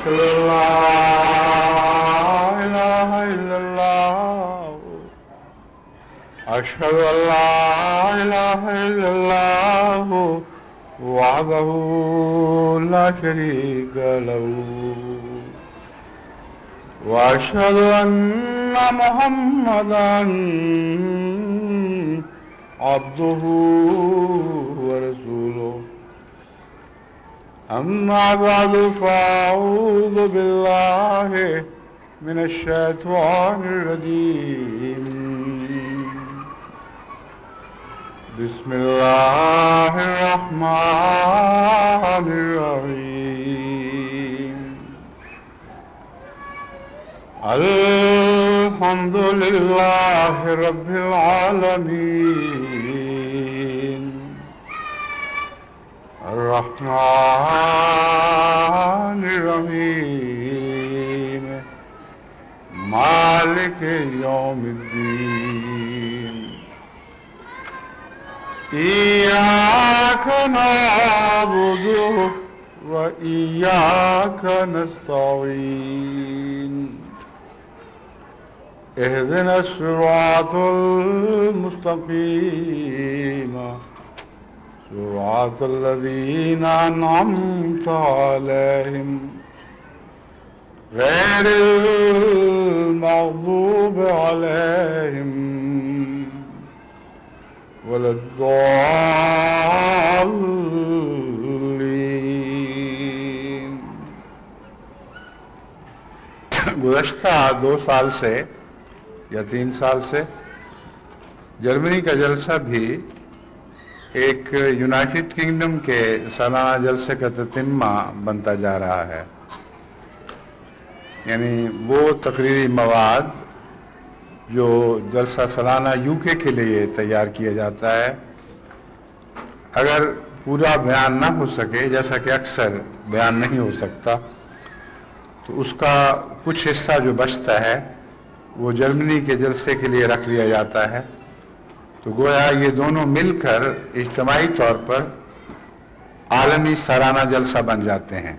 أشهد أن لا إله إلا الله أشهد أن لا إله إلا الله وحده لا شريك له وأشهد أن محمدا عبده ورسوله أما بعد فأعوذ بالله من الشيطان الرجيم بسم الله الرحمن الرحيم الحمد لله رب العالمين الرحمن الرحيم مالك يوم الدين إياك نعبد وإياك نستعين اهدنا الصراط المستقيم صراط الذين أنعمت عليهم غير المغضوب عليهم ولا الضالين۔ گزشتہ 2 سال سے یا 3 سال سے جرمنی کا جلسہ بھی ایک یونائٹڈ کنگڈم کے سالانہ جلسے کا تتمہ بنتا جا رہا ہے، یعنی وہ تقریری مواد جو جلسہ سالانہ UK کے لیے تیار کیا جاتا ہے، اگر پورا بیان نہ ہو سکے، جیسا کہ اکثر بیان نہیں ہو سکتا، تو اس کا کچھ حصہ جو بچتا ہے وہ جرمنی کے جلسے کے لیے رکھ لیا جاتا ہے۔ تو گویا یہ دونوں مل کر اجتماعی طور پر عالمی سالانہ جلسہ بن جاتے ہیں۔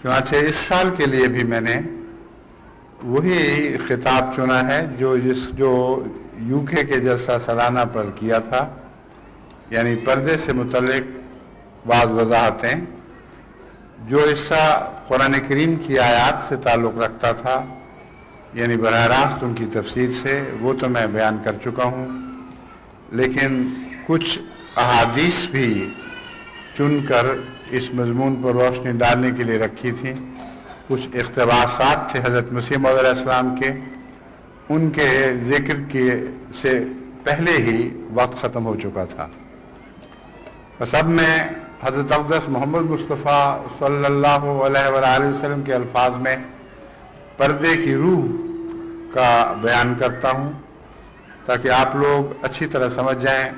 چنانچہ اس سال کے لیے بھی میں نے وہی خطاب چنا ہے جو UK کے جلسہ سالانہ پر کیا تھا، یعنی پردے سے متعلق بعض وضاحتیں، جو حصہ قرآن کریم کی آیات سے تعلق رکھتا تھا، یعنی براہ راست ان کی تفسیر سے، وہ تو میں بیان کر چکا ہوں، لیکن کچھ احادیث بھی چن کر اس مضمون پر روشنی ڈالنے کے لیے رکھی تھیں۔ کچھ اقتباسات تھے حضرت مسیح موعود علیہ السلام کے، ان کے ذکر سے پہلے ہی وقت ختم ہو چکا تھا۔ بس اب میں حضرت اقدس محمد مصطفیٰ صلی اللہ علیہ وآلہ وسلم کے الفاظ میں پردے کی روح کا بیان کرتا ہوں، تاکہ آپ لوگ اچھی طرح سمجھ جائیں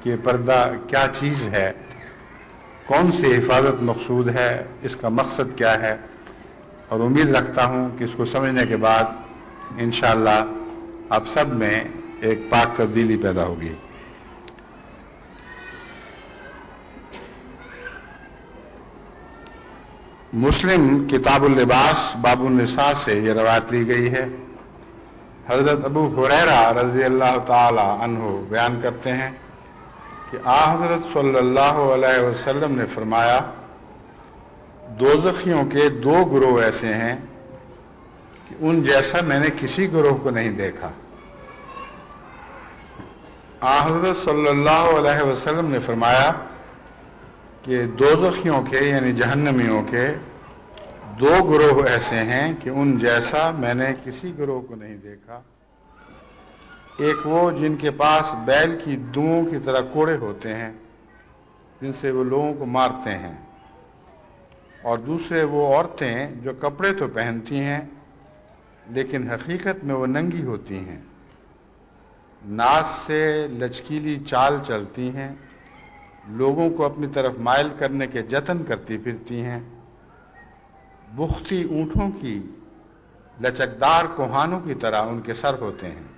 کہ پردہ کیا چیز ہے، کون سی حفاظت مقصود ہے، اس کا مقصد کیا ہے، اور امید رکھتا ہوں کہ اس کو سمجھنے کے بعد انشاءاللہ آپ سب میں ایک پاک تبدیلی پیدا ہوگی۔ مسلم کتاب اللباس باب النساء سے یہ روایت لی گئی ہے۔ حضرت ابو ہریرہ رضی اللہ تعالی عنہ بیان کرتے ہیں کہ حضرت صلی اللہ علیہ وسلم نے فرمایا، دوزخیوں کے 2 گروہ ایسے ہیں کہ ان جیسا میں نے کسی گروہ کو نہیں دیکھا۔ حضرت صلی اللہ علیہ وسلم نے فرمایا کہ دوزخیوں کے یعنی جہنمیوں کے 2 گروہ ایسے ہیں کہ ان جیسا میں نے کسی گروہ کو نہیں دیکھا۔ ایک وہ جن کے پاس بیل کی دوں کی طرح کوڑے ہوتے ہیں جن سے وہ لوگوں کو مارتے ہیں، اور دوسرے وہ عورتیں جو کپڑے تو پہنتی ہیں لیکن حقیقت میں وہ ننگی ہوتی ہیں، ناز سے لچکیلی چال چلتی ہیں، لوگوں کو اپنی طرف مائل کرنے کے جتن کرتی پھرتی ہیں، بختی اونٹوں کی لچکدار کوہانوں کی طرح ان کے سر ہوتے ہیں،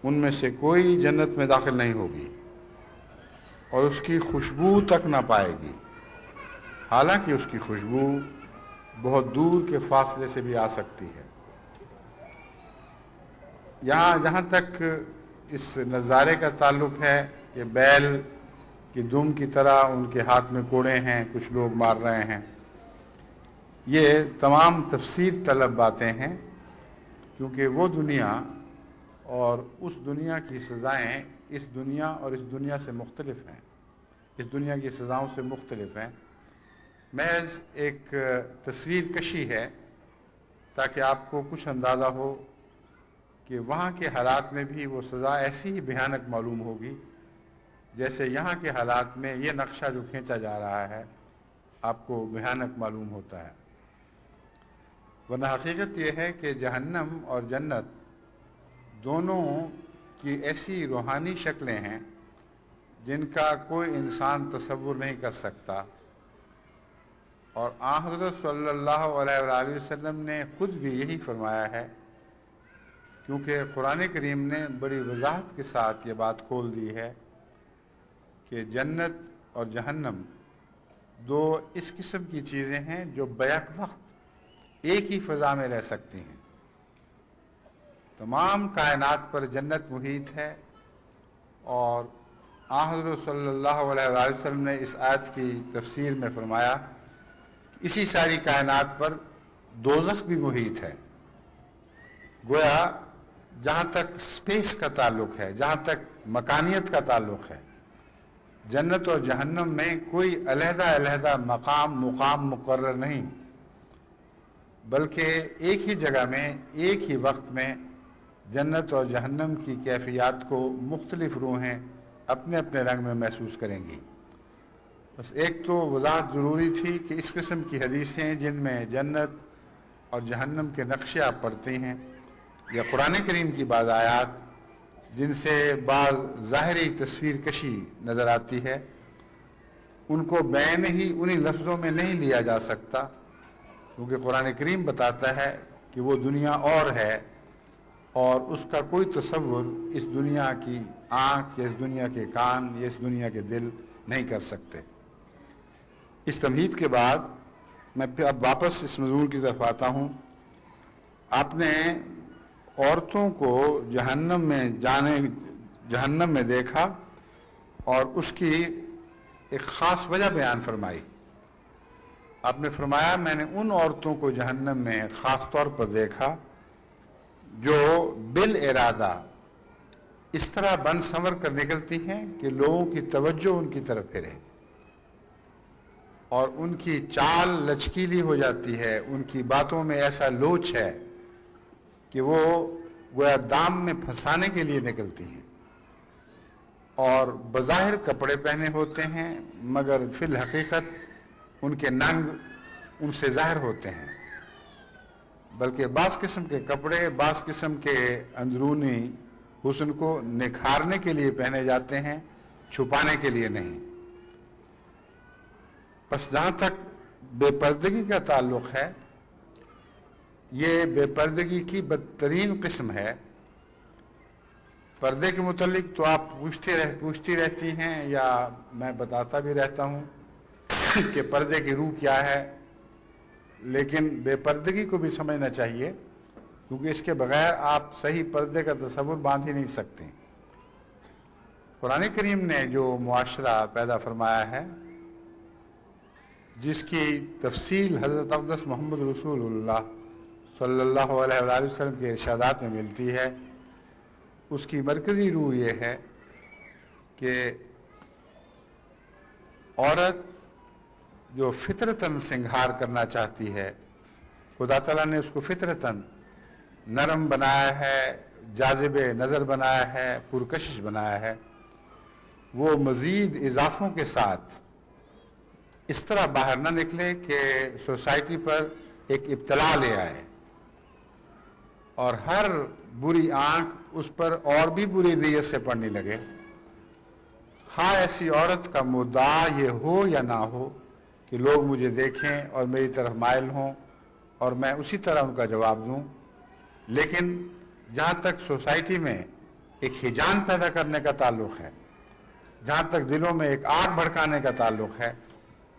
ان میں سے کوئی جنت میں داخل نہیں ہوگی اور اس کی خوشبو تک نہ پائے گی۔ حالانکہ اس کی خوشبو بہت دور کے فاصلے سے بھی آ سکتی ہے۔ جہاں تک اس نظارے کا تعلق ہے کہ بیل کی دم کی طرح ان کے ہاتھ میں کوڑے ہیں، کچھ لوگ مار رہے ہیں، یہ تمام تفسیر طلب باتیں ہیں، کیونکہ وہ دنیا اور اس دنیا کی سزائیں اس دنیا اور اس دنیا سے مختلف ہیں، اس دنیا کی سزاؤں سے مختلف ہیں۔ محض ایک تصویر کشی ہے تاکہ آپ کو کچھ اندازہ ہو کہ وہاں کے حالات میں بھی وہ سزا ایسی ہی بھیانک معلوم ہوگی جیسے یہاں کے حالات میں یہ نقشہ جو کھینچا جا رہا ہے آپ کو بھیانک معلوم ہوتا ہے۔ ورنہ حقیقت یہ ہے کہ جہنم اور جنت دونوں کی ایسی روحانی شکلیں ہیں جن کا کوئی انسان تصور نہیں کر سکتا، اور آن حضرت صلی اللہ علیہ وآلہ وسلم نے خود بھی یہی فرمایا ہے، کیونکہ قرآن کریم نے بڑی وضاحت کے ساتھ یہ بات کھول دی ہے کہ جنت اور جہنم دو اس قسم کی چیزیں ہیں جو بیک وقت ایک ہی فضا میں رہ سکتی ہیں۔ تمام کائنات پر جنت محیط ہے، اور آن حضرت صلی اللہ علیہ وآلہ وسلم نے اس آیت کی تفسیر میں فرمایا کہ اسی ساری کائنات پر دوزخ بھی محیط ہے۔ گویا جہاں تک سپیس کا تعلق ہے، جہاں تک مکانیت کا تعلق ہے، جنت اور جہنم میں کوئی علیحدہ مقام مقرر نہیں، بلکہ ایک ہی جگہ میں ایک ہی وقت میں جنت اور جہنم کی کیفیات کو مختلف روحیں اپنے اپنے رنگ میں محسوس کریں گی۔ بس ایک تو وضاحت ضروری تھی کہ اس قسم کی حدیثیں جن میں جنت اور جہنم کے نقشے آپ پڑھتے ہیں، یا قرآن کریم کی بعض آیات جن سے بعض ظاہری تصویر کشی نظر آتی ہے، ان کو بین ہی انہی لفظوں میں نہیں لیا جا سکتا، کیونکہ قرآن کریم بتاتا ہے کہ وہ دنیا اور ہے، اور اس کا کوئی تصور اس دنیا کی آنکھ یا اس دنیا کے کان یا اس دنیا کے دل نہیں کر سکتے۔ اس تمہید کے بعد میں پھر اب واپس اس موضوع کی طرف آتا ہوں۔ آپ نے عورتوں کو جہنم میں دیکھا اور اس کی ایک خاص وجہ بیان فرمائی۔ آپ نے فرمایا میں نے ان عورتوں کو جہنم میں خاص طور پر دیکھا جو بالارادہ اس طرح بن سنور کر نکلتی ہیں کہ لوگوں کی توجہ ان کی طرف پھرے، اور ان کی چال لچکیلی ہو جاتی ہے، ان کی باتوں میں ایسا لوچ ہے کہ وہ گویا دام میں پھنسانے کے لیے نکلتی ہیں، اور بظاہر کپڑے پہنے ہوتے ہیں مگر فی الحقیقت ان کے ننگ ان سے ظاہر ہوتے ہیں، بلکہ بعض قسم کے کپڑے بعض قسم کے اندرونی حسن کو نکھارنے کے لیے پہنے جاتے ہیں، چھپانے کے لیے نہیں۔ بس جہاں تک بے پردگی کا تعلق ہے، یہ بے پردگی کی بدترین قسم ہے۔ پردے کے متعلق تو آپ پوچھتی رہتی ہیں، یا میں بتاتا بھی رہتا ہوں کہ پردے کی روح کیا ہے، لیکن بے پردگی کو بھی سمجھنا چاہیے، کیونکہ اس کے بغیر آپ صحیح پردے کا تصور باندھ ہی نہیں سکتے۔ قرآن کریم نے جو معاشرہ پیدا فرمایا ہے، جس کی تفصیل حضرت اقدس محمد رسول اللہ صلی اللہ علیہ وآلہ وسلم کے ارشادات میں ملتی ہے، اس کی مرکزی روح یہ ہے کہ عورت جو فطرتاً سنگھار کرنا چاہتی ہے، خدا تعالیٰ نے اس کو فطرتاً نرم بنایا ہے، جاذب نظر بنایا ہے، پرکشش بنایا ہے، وہ مزید اضافوں کے ساتھ اس طرح باہر نہ نکلے کہ سوسائٹی پر ایک ابتلا لے آئے، اور ہر بری آنکھ اس پر اور بھی بری نیت سے پڑنے لگے، خواہ ایسی عورت کا مدعا یہ ہو یا نہ ہو کہ لوگ مجھے دیکھیں اور میری طرف مائل ہوں اور میں اسی طرح ان کا جواب دوں۔ لیکن جہاں تک سوسائٹی میں ایک ہیجان پیدا کرنے کا تعلق ہے، جہاں تک دلوں میں ایک آگ بھڑکانے کا تعلق ہے،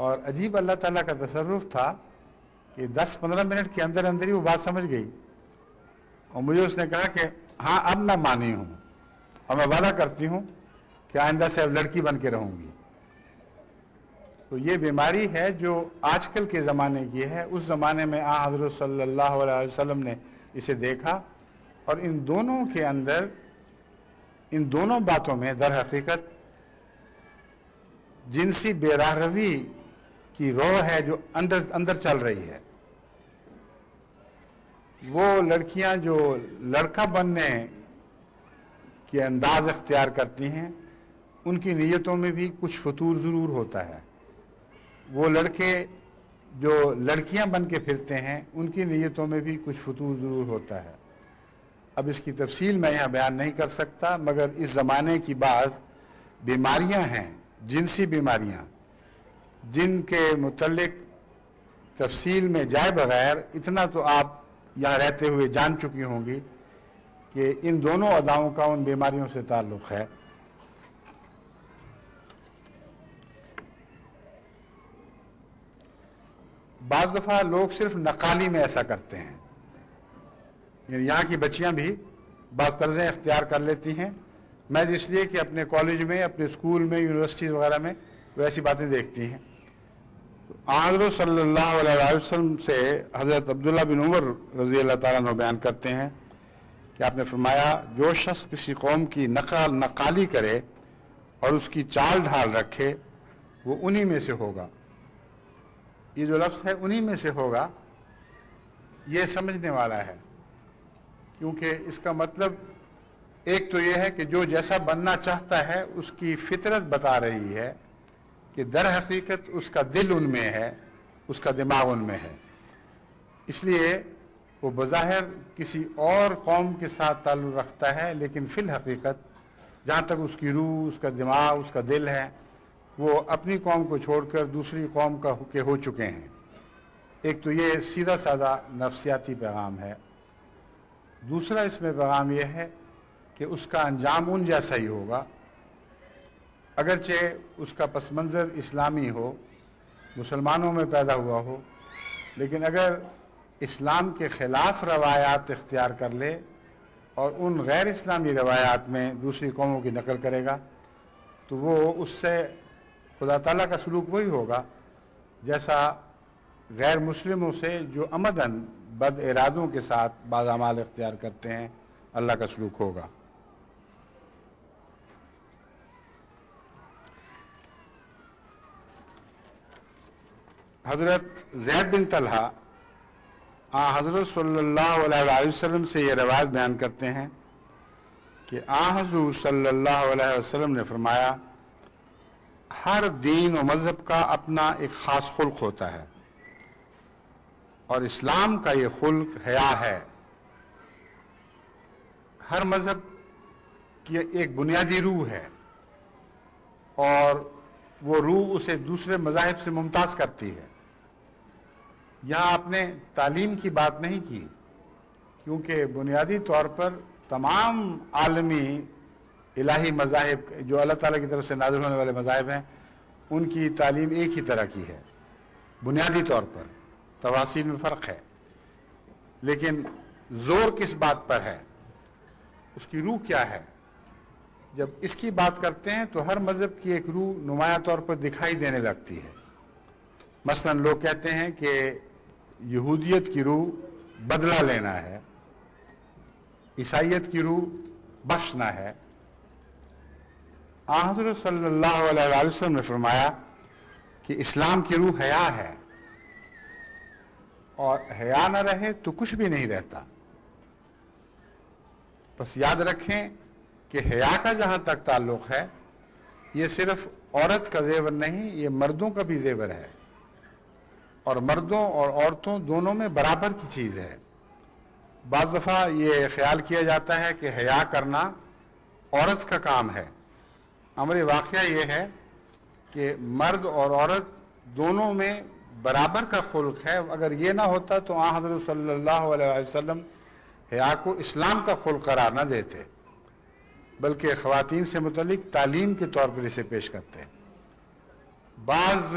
اور عجیب اللہ تعالیٰ کا تصرف تھا کہ 10-15 منٹ کے اندر اندر ہی وہ بات سمجھ گئی، اور مجھے اس نے کہا کہ ہاں اب میں مانی ہوں، اور میں وعدہ کرتی ہوں کہ آئندہ سے اب لڑکی بن کے رہوں گی۔ تو یہ بیماری ہے جو آج کل کے زمانے کی ہے، اس زمانے میں حضرت صلی اللہ علیہ وسلم نے اسے دیکھا، اور ان دونوں کے اندر، ان دونوں باتوں میں در حقیقت جنسی بے راہ روی کی روح ہے جو اندر چل رہی ہے۔ وہ لڑکیاں جو لڑکا بننے کے انداز اختیار کرتی ہیں، ان کی نیتوں میں بھی کچھ فتور ضرور ہوتا ہے۔ وہ لڑکے جو لڑکیاں بن کے پھرتے ہیں، ان کی نیتوں میں بھی کچھ فتور ضرور ہوتا ہے۔ اب اس کی تفصیل میں یہاں بیان نہیں کر سکتا، مگر اس زمانے کی بعض بیماریاں ہیں، جنسی بیماریاں، جن کے متعلق تفصیل میں جائے بغیر اتنا تو آپ یہاں رہتے ہوئے جان چکی ہوں گی کہ ان دونوں اداؤں کا ان بیماریوں سے تعلق ہے۔ بعض دفعہ لوگ صرف نقالی میں ایسا کرتے ہیں، یعنی یہاں کی بچیاں بھی بعض طرزیں اختیار کر لیتی ہیں، میں اس لیے کہ اپنے کالج میں، اپنے اسکول میں، یونیورسٹیز وغیرہ میں وہ ایسی باتیں دیکھتی ہیں۔ حضرت صلی اللہ علیہ وسلم سے حضرت عبداللہ بن عمر رضی اللہ تعالیٰ عنہ بیان کرتے ہیں کہ آپ نے فرمایا، جو شخص کسی قوم کی نقالی کرے اور اس کی چال ڈھال رکھے، وہ انہی میں سے ہوگا۔ یہ جو لفظ ہے انہی میں سے ہوگا، یہ سمجھنے والا ہے، کیونکہ اس کا مطلب ایک تو یہ ہے کہ جو جیسا بننا چاہتا ہے اس کی فطرت بتا رہی ہے کہ در حقیقت اس کا دل ان میں ہے، اس کا دماغ ان میں ہے، اس لیے وہ بظاہر کسی اور قوم کے ساتھ تعلق رکھتا ہے، لیکن فی الحقیقت جہاں تک اس کی روح، اس کا دماغ، اس کا دل ہے، وہ اپنی قوم کو چھوڑ کر دوسری قوم کا ہو چکے ہیں۔ ایک تو یہ سیدھا سادہ نفسیاتی پیغام ہے۔ دوسرا اس میں پیغام یہ ہے کہ اس کا انجام ان جیسا ہی ہوگا، اگرچہ اس کا پس منظر اسلامی ہو، مسلمانوں میں پیدا ہوا ہو، لیکن اگر اسلام کے خلاف روایات اختیار کر لے اور ان غیر اسلامی روایات میں دوسری قوموں کی نقل کرے گا، تو وہ اس سے خدا تعالیٰ کا سلوک وہی ہوگا جیسا غیر مسلموں سے جو عمداً بد ارادوں کے ساتھ بعض اعمال اختیار کرتے ہیں، اللہ کا سلوک ہوگا۔ حضرت زید بن طلحہ حضرت صلی اللہ علیہ وسلم سے یہ روایت بیان کرتے ہیں کہ حضور صلی اللہ علیہ وسلم نے فرمایا، ہر دین و مذہب کا اپنا ایک خاص خلق ہوتا ہے، اور اسلام کا یہ خلق حیا ہے۔ ہر مذہب کی ایک بنیادی روح ہے، اور وہ روح اسے دوسرے مذاہب سے ممتاز کرتی ہے۔ یہاں آپ نے تعلیم کی بات نہیں کی، کیونکہ بنیادی طور پر تمام عالمی الہی مذاہب جو اللہ تعالیٰ کی طرف سے نازل ہونے والے مذاہب ہیں، ان کی تعلیم ایک ہی طرح کی ہے بنیادی طور پر، تفاصیل میں فرق ہے، لیکن زور کس بات پر ہے، اس کی روح کیا ہے؟ جب اس کی بات کرتے ہیں تو ہر مذہب کی ایک روح نمایاں طور پر دکھائی دینے لگتی ہے۔ مثلا لوگ کہتے ہیں کہ یہودیت کی روح بدلہ لینا ہے، عیسائیت کی روح بخشنا ہے۔ حضرت صلی اللہ علیہ وسلم نے فرمایا کہ اسلام کی روح حیا ہے، اور حیا نہ رہے تو کچھ بھی نہیں رہتا۔ بس یاد رکھیں کہ حیا کا جہاں تک تعلق ہے، یہ صرف عورت کا زیور نہیں، یہ مردوں کا بھی زیور ہے، اور مردوں اور عورتوں دونوں میں برابر کی چیز ہے۔ بعض دفعہ یہ خیال کیا جاتا ہے کہ حیا کرنا عورت کا کام ہے۔ امر واقعہ یہ ہے کہ مرد اور عورت دونوں میں برابر کا خلق ہے۔ اگر یہ نہ ہوتا تو حضرت صلی اللہ علیہ وسلم حیا کو اسلام کا خلق قرار نہ دیتے، بلکہ خواتین سے متعلق تعلیم کے طور پر اسے پیش کرتے۔ بعض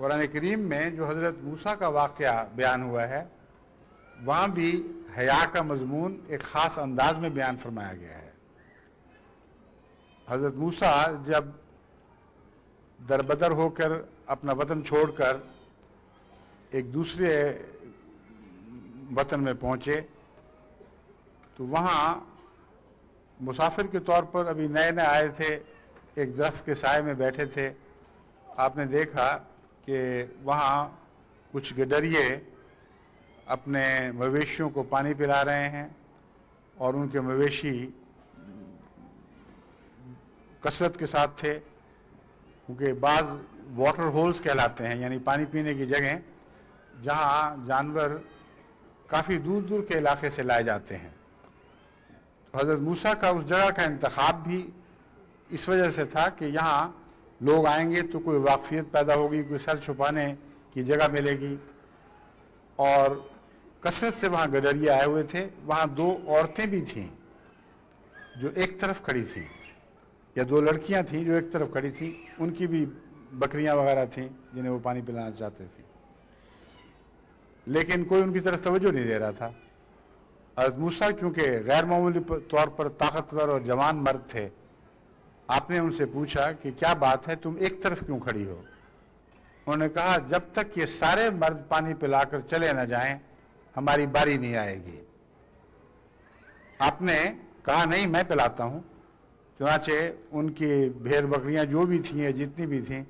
قرآن کریم میں جو حضرت موسیٰ کا واقعہ بیان ہوا ہے وہاں بھی حیا کا مضمون ایک خاص انداز میں بیان فرمایا گیا ہے۔ حضرت موسیٰ جب دربدر ہو کر اپنا وطن چھوڑ کر ایک دوسرے وطن میں پہنچے تو وہاں مسافر کے طور پر ابھی نئے نئے آئے تھے، ایک درخت کے سائے میں بیٹھے تھے۔ آپ نے دیکھا کہ وہاں کچھ گڈریے اپنے مویشیوں کو پانی پلا رہے ہیں اور ان کے مویشی کثرت کے ساتھ تھے، کیونکہ بعض واٹر ہولز کہلاتے ہیں، یعنی پانی پینے کی جگہیں جہاں جانور کافی دور دور کے علاقے سے لائے جاتے ہیں۔ تو حضرت موسیٰ کا اس جگہ کا انتخاب بھی اس وجہ سے تھا کہ یہاں لوگ آئیں گے تو کوئی واقفیت پیدا ہوگی، کوئی سر چھپانے کی جگہ ملے گی، اور کثرت سے وہاں گڈریے آئے ہوئے تھے۔ وہاں دو عورتیں بھی تھیں جو ایک طرف کھڑی تھیں، یا دو لڑکیاں تھیں جو ایک طرف کھڑی تھیں، ان کی بھی بکریاں وغیرہ تھیں جنہیں وہ پانی پلانا چاہتے تھے، لیکن کوئی ان کی طرف توجہ نہیں دے رہا تھا۔ حضرت موسیٰ چونکہ غیر معمولی طور پر طاقتور اور جوان مرد تھے، آپ نے ان سے پوچھا کہ کیا بات ہے، تم ایک طرف کیوں کھڑی ہو؟ انہوں نے کہا جب تک یہ سارے مرد پانی پلا کر چلے نہ جائیں ہماری باری نہیں آئے گی۔ آپ نے کہا نہیں، میں پلاتا ہوں۔ چنانچہ ان کی بھیڑ بکریاں جو بھی تھیں یا جتنی بھی تھیں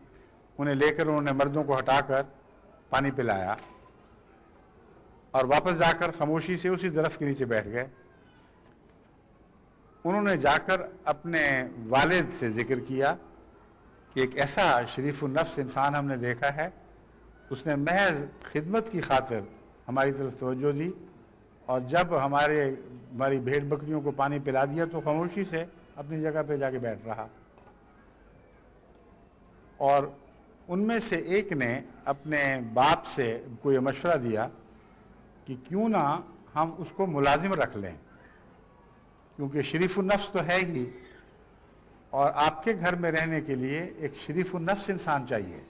انہیں لے کر انہوں نے مردوں کو ہٹا کر پانی پلایا، اور واپس جا کر خاموشی سے اسی درخت کے نیچے بیٹھ گئے۔ انہوں نے جا کر اپنے والد سے ذکر کیا کہ ایک ایسا شریف النفس انسان ہم نے دیکھا ہے، اس نے محض خدمت کی خاطر ہماری طرف توجہ دی، اور جب ہماری بھیڑ بکریوں کو پانی پلا دیا تو خاموشی سے اپنی جگہ پہ جا کے بیٹھ رہا۔ اور ان میں سے ایک نے اپنے باپ سے کوئی مشورہ دیا کہ کیوں نہ ہم اس کو ملازم رکھ لیں، کیونکہ شریف النفس تو ہے ہی، اور آپ کے گھر میں رہنے کے لیے ایک شریف النفس انسان چاہیے،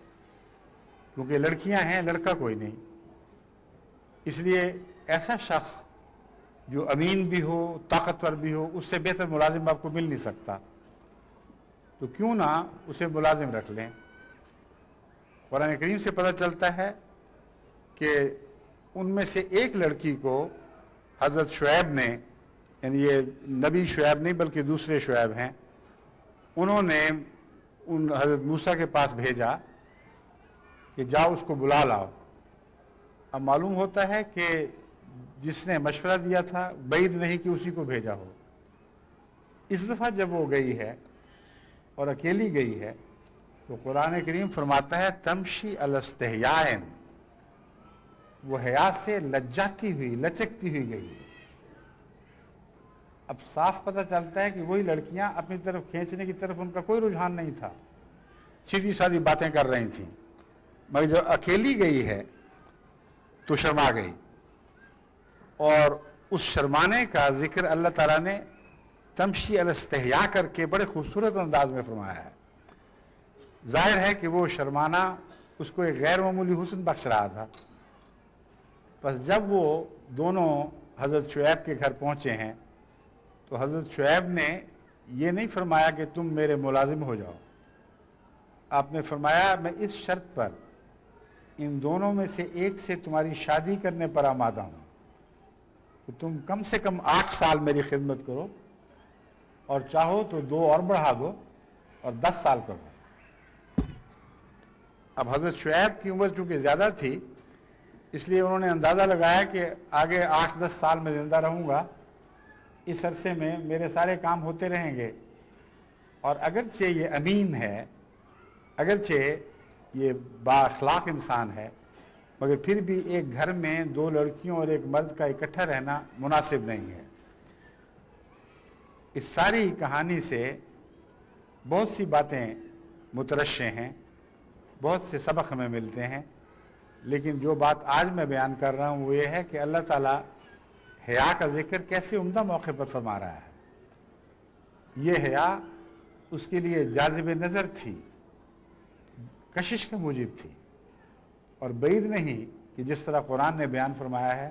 کیونکہ لڑکیاں ہیں، لڑکا کوئی نہیں۔ اس لیے ایسا شخص جو امین بھی ہو، طاقتور بھی ہو، اس سے بہتر ملازم آپ کو مل نہیں سکتا، تو کیوں نہ اسے ملازم رکھ لیں۔ قرآن کریم سے پتہ چلتا ہے کہ ان میں سے ایک لڑکی کو حضرت شعیب نے، یعنی یہ نبی شعیب نہیں بلکہ دوسرے شعیب ہیں، انہوں نے ان حضرت موسیٰ کے پاس بھیجا کہ جاؤ اس کو بلا لاؤ۔ اب معلوم ہوتا ہے کہ جس نے مشورہ دیا تھا بعید نہیں کہ اسی کو بھیجا ہو۔ اس دفعہ جب وہ گئی ہے اور اکیلی گئی ہے تو قرآن کریم فرماتا ہے تمشی علی استحیاء، وہ حیا سے لجاتی ہوئی، لچکتی ہوئی گئی۔ اب صاف پتہ چلتا ہے کہ وہی لڑکیاں اپنی طرف کھینچنے کی طرف ان کا کوئی رجحان نہیں تھا، سیدھی سادھی باتیں کر رہی تھیں، مگر جب اکیلی گئی ہے تو شرما گئی، اور اس شرمانے کا ذکر اللہ تعالیٰ نے تمشی علی استحیاء کر کے بڑے خوبصورت انداز میں فرمایا ہے۔ ظاہر ہے کہ وہ شرمانا اس کو ایک غیر معمولی حسن بخش رہا تھا۔ بس جب وہ دونوں حضرت شعیب کے گھر پہنچے ہیں تو حضرت شعیب نے یہ نہیں فرمایا کہ تم میرے ملازم ہو جاؤ، آپ نے فرمایا میں اس شرط پر ان دونوں میں سے ایک سے تمہاری شادی کرنے پر آمادہ ہوں کہ تم کم سے کم 8 سال میری خدمت کرو، اور چاہو تو 2 اور بڑھا دو اور 10 سال کرو۔ اب حضرت شعیب کی عمر چونکہ زیادہ تھی، اس لیے انہوں نے اندازہ لگایا کہ آگے 8-10 سال میں زندہ رہوں گا، اس عرصے میں میرے سارے کام ہوتے رہیں گے، اور اگرچہ یہ امین ہے، اگرچہ یہ با اخلاق انسان ہے، مگر پھر بھی ایک گھر میں 2 لڑکیوں اور ایک مرد کا اکٹھا رہنا مناسب نہیں ہے۔ اس ساری کہانی سے بہت سی باتیں مترشح ہیں، بہت سے سبق ہمیں ملتے ہیں، لیکن جو بات آج میں بیان کر رہا ہوں وہ یہ ہے کہ اللہ تعالیٰ حیا کا ذکر کیسے عمدہ موقع پر فرما رہا ہے۔ یہ حیا اس کے لیے جاذب نظر تھی، کشش کا موجب تھی، اور بعید نہیں کہ جس طرح قرآن نے بیان فرمایا ہے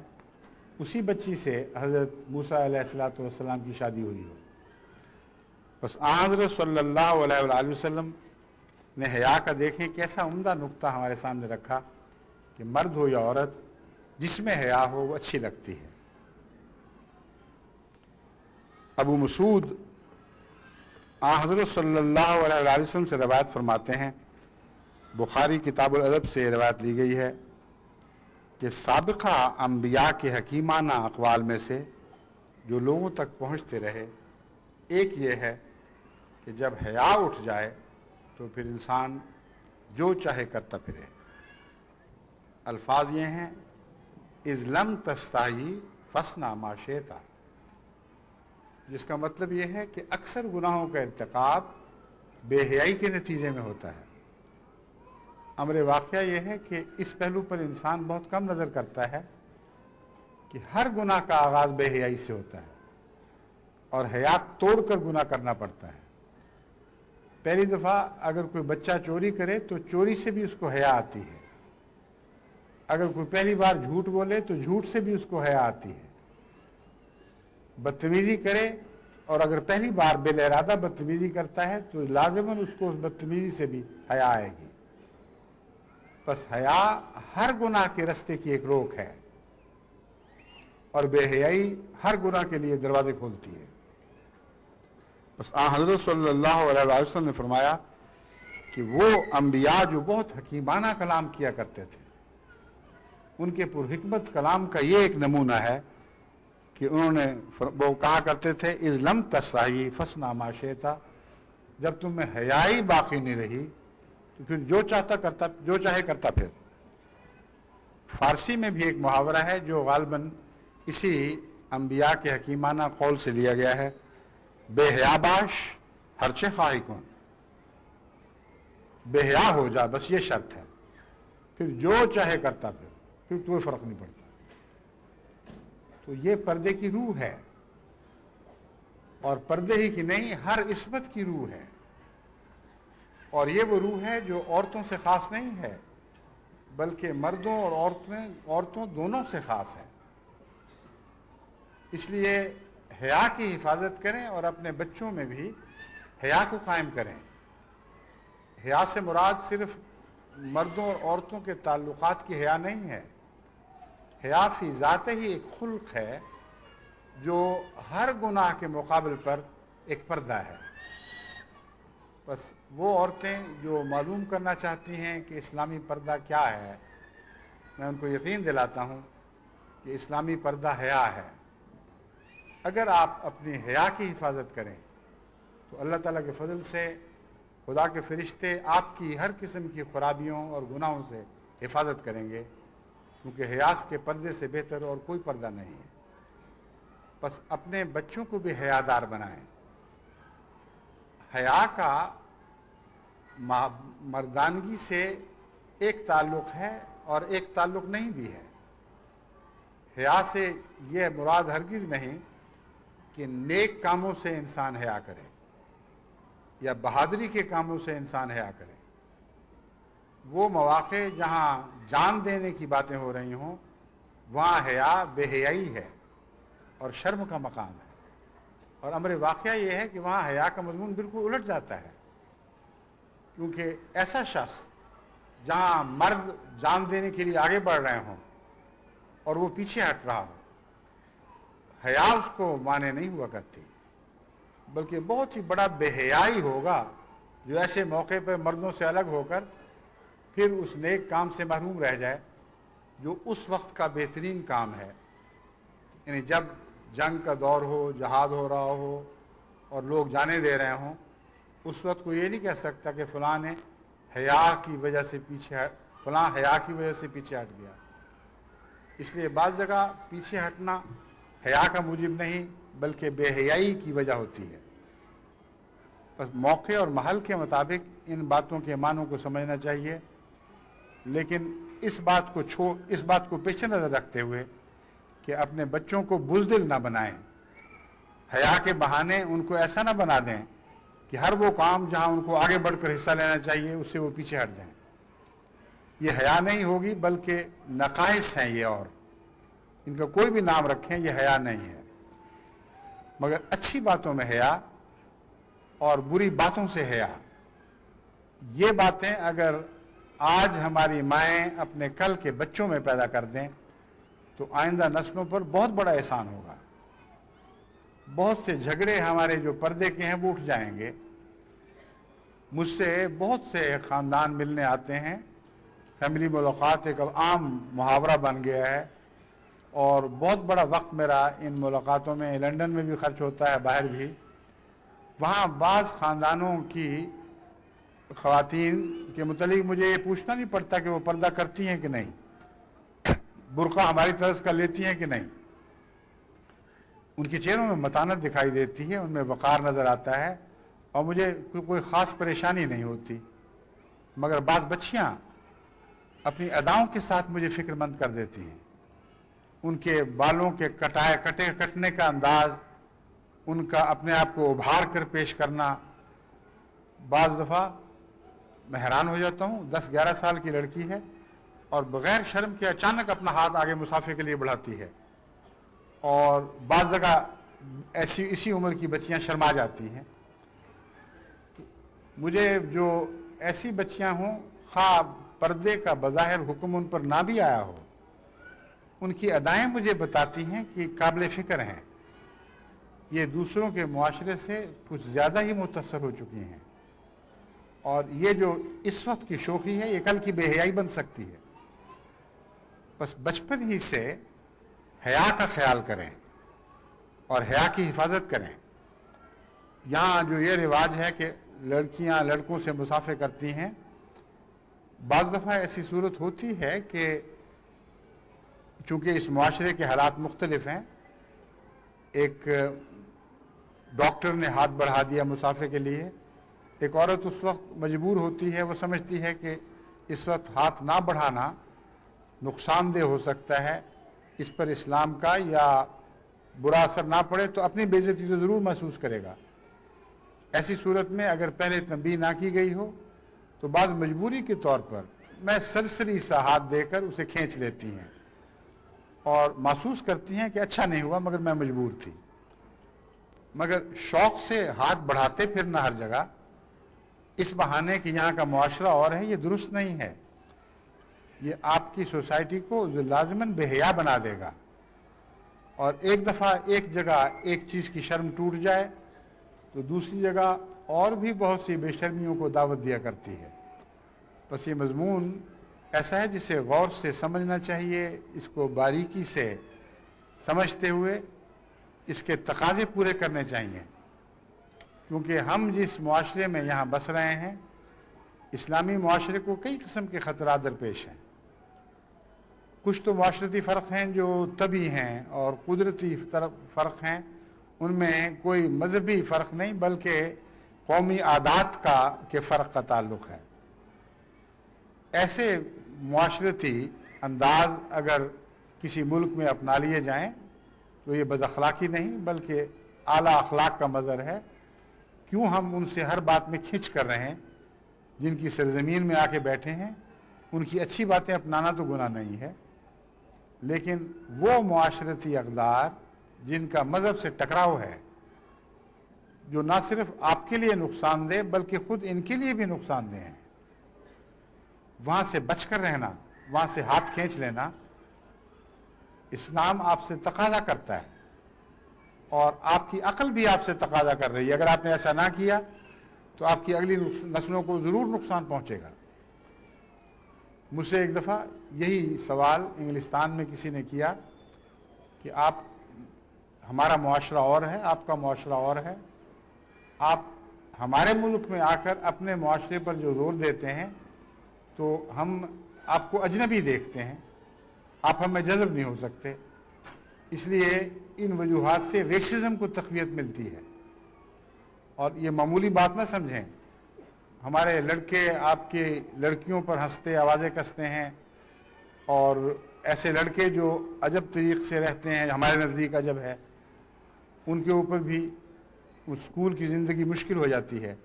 اسی بچی سے حضرت موسیٰ علیہ السلام کی شادی ہوئی ہو۔ بس حضرت صلی اللہ علیہ وآلہ وسلم نے حیا کا دیکھیں کیسا عمدہ نقطہ ہمارے سامنے رکھا کہ مرد ہو یا عورت جس میں حیا ہو وہ اچھی لگتی ہے۔ ابو مسعود حضرت صلی اللہ علیہ وآلہ وسلم سے روایت فرماتے ہیں، بخاری کتاب الادب سے روایت لی گئی ہے کہ سابقہ انبیاء کے حکیمانہ اقوال میں سے جو لوگوں تک پہنچتے رہے ایک یہ ہے کہ جب حیا اٹھ جائے تو پھر انسان جو چاہے کرتا پھرے۔ الفاظ یہ ہیں، اذ لم تستحی فاصنع ما شئت، جس کا مطلب یہ ہے کہ اکثر گناہوں کا ارتکاب بے حیائی کے نتیجے میں ہوتا ہے۔ امر واقعہ یہ ہے کہ اس پہلو پر انسان بہت کم نظر کرتا ہے کہ ہر گناہ کا آغاز بے حیائی سے ہوتا ہے اور حیا توڑ کر گناہ کرنا پڑتا ہے۔ پہلی دفعہ اگر کوئی بچہ چوری کرے تو چوری سے بھی اس کو حیا آتی ہے، اگر کوئی پہلی بار جھوٹ بولے تو جھوٹ سے بھی اس کو حیا آتی ہے، بدتمیزی کرے اور اگر پہلی بار بلا ارادہ بدتمیزی کرتا ہے تو لازماً اس کو اس بدتمیزی سے بھی حیا آئے گی۔ بس حیا ہر گناہ کے رستے کی ایک روک ہے اور بے حیائی ہر گناہ کے لیے دروازے کھولتی ہے۔ بس حضرت صلی اللہ علیہ وسلم نے فرمایا کہ وہ انبیاء جو بہت حکیمانہ کلام کیا کرتے تھے، ان کے پرحکمت کلام کا یہ ایک نمونہ ہے کہ انہوں نے وہ کہا کرتے تھے، اذ لم تستحی فاصنع ما شئت، جب تم میں حیائی باقی نہیں رہی تو پھر جو چاہے کرتا پھر۔ فارسی میں بھی ایک محاورہ ہے جو غالباً اسی انبیاء کے حکیمانہ قول سے لیا گیا ہے، بے حیا باش ہرچے خواہی کن، بے حیا ہو جا بس یہ شرط ہے، پھر جو چاہے کرتا پھر کوئی فرق نہیں پڑتا۔ تو یہ پردے کی روح ہے، اور پردے ہی کی نہیں ہر عصمت کی روح ہے، اور یہ وہ روح ہے جو عورتوں سے خاص نہیں ہے بلکہ مردوں اور عورتوں دونوں سے خاص ہے۔ اس لیے حیا کی حفاظت کریں اور اپنے بچوں میں بھی حیا کو قائم کریں۔ حیا سے مراد صرف مردوں اور عورتوں کے تعلقات کی حیا نہیں ہے، حیا فی ذات ہی ایک خلق ہے جو ہر گناہ کے مقابل پر ایک پردہ ہے۔ بس وہ عورتیں جو معلوم کرنا چاہتی ہیں کہ اسلامی پردہ کیا ہے، میں ان کو یقین دلاتا ہوں کہ اسلامی پردہ حیا ہے۔ اگر آپ اپنی حیا کی حفاظت کریں تو اللہ تعالیٰ کے فضل سے خدا کے فرشتے آپ کی ہر قسم کی خرابیوں اور گناہوں سے حفاظت کریں گے، کیونکہ حیا کے پردے سے بہتر اور کوئی پردہ نہیں ہے۔ بس اپنے بچوں کو بھی حیادار بنائیں۔ حیا کا مردانگی سے ایک تعلق ہے اور ایک تعلق نہیں بھی ہے۔ حیا سے یہ مراد ہرگز نہیں کہ نیک کاموں سے انسان حیا کرے یا بہادری کے کاموں سے انسان حیا کرے۔ وہ مواقع جہاں جان دینے کی باتیں ہو رہی ہوں وہاں حیا بے حیائی ہے اور شرم کا مقام ہے، اور امر واقعہ یہ ہے کہ وہاں حیا کا مضمون بالکل الٹ جاتا ہے، کیونکہ ایسا شخص جہاں مرد جان دینے کے لیے آگے بڑھ رہے ہوں اور وہ پیچھے ہٹ رہا ہو، حیا اس کو مانے نہیں ہوا کرتی، بلکہ بہت ہی بڑا بے حیائی ہوگا جو ایسے موقع پہ مردوں سے الگ ہو کر پھر اس نیک کام سے محروم رہ جائے جو اس وقت کا بہترین کام ہے۔ یعنی جب جنگ کا دور ہو، جہاد ہو رہا ہو اور لوگ جانے دے رہے ہوں، اس وقت کوئی یہ نہیں کہہ سکتا کہ فلاں نے حیا کی وجہ سے فلاں حیا کی وجہ سے پیچھے ہٹ گیا۔ اس لیے بعض جگہ پیچھے ہٹنا حیا کا موجب نہیں بلکہ بے حیائی کی وجہ ہوتی ہے۔ بس موقع اور محل کے مطابق ان باتوں کے معنوں کو سمجھنا چاہیے، لیکن اس بات کو پیش نظر رکھتے ہوئے کہ اپنے بچوں کو بزدل نہ بنائیں، حیا کے بہانے ان کو ایسا نہ بنا دیں کہ ہر وہ کام جہاں ان کو آگے بڑھ کر حصہ لینا چاہیے اس سے وہ پیچھے ہٹ جائیں۔ یہ حیا نہیں ہوگی بلکہ نقائص ہیں یہ، اور ان کا کوئی بھی نام رکھیں یہ حیا نہیں ہے، مگر اچھی باتوں میں حیا اور بری باتوں سے حیا، یہ باتیں اگر آج ہماری مائیں اپنے کل کے بچوں میں پیدا کر دیں تو آئندہ نسلوں پر بہت بڑا احسان ہوگا۔ بہت سے جھگڑے ہمارے جو پردے کے ہیں وہ اٹھ جائیں گے۔ مجھ سے بہت سے خاندان ملنے آتے ہیں، فیملی ملاقات ایک عام محاورہ بن گیا ہے، اور بہت بڑا وقت میرا ان ملاقاتوں میں لندن میں بھی خرچ ہوتا ہے، باہر بھی۔ وہاں بعض خاندانوں کی خواتین کے متعلق مجھے یہ پوچھنا نہیں پڑتا کہ وہ پردہ کرتی ہیں کہ نہیں، برقع ہماری طرز کا لیتی ہیں کہ نہیں، ان کے چہروں میں متانت دکھائی دیتی ہے، ان میں وقار نظر آتا ہے، اور مجھے کوئی خاص پریشانی نہیں ہوتی۔ مگر بعض بچیاں اپنی اداؤں کے ساتھ مجھے فکر مند کر دیتی ہیں، ان کے بالوں کے کٹنے کا انداز، ان کا اپنے آپ کو ابھار کر پیش کرنا، بعض دفعہ میں حیران ہو جاتا ہوں، 10-11 سال کی لڑکی ہے اور بغیر شرم کے اچانک اپنا ہاتھ آگے مسافے کے لیے بڑھاتی ہے، اور بعض جگہ اسی عمر کی بچیاں شرما جاتی ہیں۔ مجھے جو ایسی بچیاں ہوں، خواہ پردے کا بظاہر حکم ان پر نہ بھی آیا ہو، ان کی ادائیں مجھے بتاتی ہیں کہ قابل فکر ہیں، یہ دوسروں کے معاشرے سے کچھ زیادہ ہی متاثر ہو چکی ہیں، اور یہ جو اس وقت کی شوخی ہے یہ کل کی بے حیائی بن سکتی ہے۔ بس بچپن ہی سے حیا کا خیال کریں اور حیا کی حفاظت کریں۔ یہاں جو یہ رواج ہے کہ لڑکیاں لڑکوں سے مصافحہ کرتی ہیں، بعض دفعہ ایسی صورت ہوتی ہے کہ چونکہ اس معاشرے کے حالات مختلف ہیں، ایک ڈاکٹر نے ہاتھ بڑھا دیا مصافحے کے لیے، ایک عورت اس وقت مجبور ہوتی ہے، وہ سمجھتی ہے کہ اس وقت ہاتھ نہ بڑھانا نقصان دہ ہو سکتا ہے، اس پر اسلام کا یا برا اثر نہ پڑے تو اپنی بے عزتی تو ضرور محسوس کرے گا۔ ایسی صورت میں اگر پہلے تنبیہ نہ کی گئی ہو تو بعض مجبوری کے طور پر میں سرسری سا ہاتھ دے کر اسے کھینچ لیتی ہیں اور محسوس کرتی ہیں کہ اچھا نہیں ہوا مگر میں مجبور تھی۔ مگر شوق سے ہاتھ بڑھاتے پھرنا ہر جگہ اس بہانے کہ یہاں کا معاشرہ اور ہے، یہ درست نہیں ہے۔ یہ آپ کی سوسائٹی کو لازماً بے حیا بنا دے گا، اور ایک دفعہ ایک جگہ ایک چیز کی شرم ٹوٹ جائے تو دوسری جگہ اور بھی بہت سی بے شرمیوں کو دعوت دیا کرتی ہے۔ بس یہ مضمون ایسا ہے جسے غور سے سمجھنا چاہیے، اس کو باریکی سے سمجھتے ہوئے اس کے تقاضے پورے کرنے چاہیے، کیونکہ ہم جس معاشرے میں یہاں بس رہے ہیں، اسلامی معاشرے کو کئی قسم کے خطرات درپیش ہیں۔ کچھ تو معاشرتی فرق ہیں جو طبعی ہیں اور قدرتی فرق ہیں، ان میں کوئی مذہبی فرق نہیں بلکہ قومی عادات کے فرق کا تعلق ہے۔ ایسے معاشرتی انداز اگر کسی ملک میں اپنا لیے جائیں تو یہ بد اخلاقی نہیں بلکہ اعلیٰ اخلاق کا مظہر ہے۔ کیوں ہم ان سے ہر بات میں کھنچ کر رہے ہیں؟ جن کی سرزمین میں آ کے بیٹھے ہیں ان کی اچھی باتیں اپنانا تو گناہ نہیں ہے، لیکن وہ معاشرتی اقدار جن کا مذہب سے ٹکراؤ ہے، جو نہ صرف آپ کے لیے نقصان دہ بلکہ خود ان کے لیے بھی نقصان دہ ہیں، وہاں سے بچ کر رہنا، وہاں سے ہاتھ کھینچ لینا اسلام آپ سے تقاضا کرتا ہے، اور آپ کی عقل بھی آپ سے تقاضا کر رہی ہے۔ اگر آپ نے ایسا نہ کیا تو آپ کی اگلی نسلوں کو ضرور نقصان پہنچے گا۔ مجھ سے ایک دفعہ یہی سوال انگلستان میں کسی نے کیا کہ ہمارا معاشرہ اور ہے، آپ کا معاشرہ اور ہے، آپ ہمارے ملک میں آ کر اپنے معاشرے پر جو زور دیتے ہیں تو ہم آپ کو اجنبی دیکھتے ہیں، آپ ہمیں جذب نہیں ہو سکتے، اس لیے ان وجوہات سے ریسزم کو تقویت ملتی ہے۔ اور یہ معمولی بات نہ سمجھیں، ہمارے لڑکے آپ کی لڑکیوں پر ہنستے آوازیں کستے ہیں، اور ایسے لڑکے جو عجب طریق سے رہتے ہیں، ہمارے نزدیک عجب ہے، ان کے اوپر بھی اسکول کی زندگی مشکل ہو جاتی ہے۔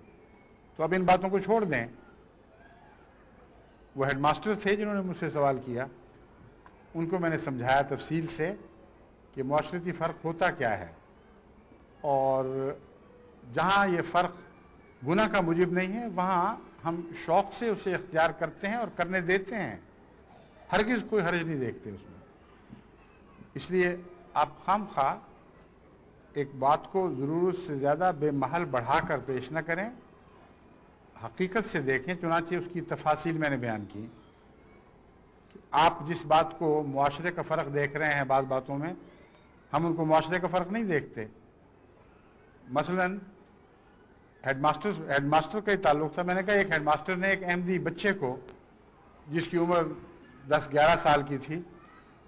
تو اب ان باتوں کو چھوڑ دیں، وہ ہیڈ ماسٹر تھے جنہوں نے مجھ سے سوال کیا، ان کو میں نے سمجھایا تفصیل سے کہ معاشرتی فرق ہوتا کیا ہے، اور جہاں یہ فرق گناہ کا موجب نہیں ہے وہاں ہم شوق سے اسے اختیار کرتے ہیں اور کرنے دیتے ہیں، ہرگز کوئی حرج نہیں دیکھتے اس میں۔ اس لیے آپ خام خواہ ایک بات کو ضرورت سے زیادہ بے محل بڑھا کر پیش نہ کریں، حقیقت سے دیکھیں۔ چنانچہ اس کی تفاصیل میں نے بیان کی کہ آپ جس بات کو معاشرے کا فرق دیکھ رہے ہیں بعض باتوں میں، ہم ان کو معاشرے کا فرق نہیں دیکھتے۔ مثلاً ہیڈ ماسٹر کا ہی تعلق تھا۔ میں نے کہا ایک ہیڈ ماسٹر نے ایک احمدی بچے کو جس کی عمر 10-11 سال کی تھی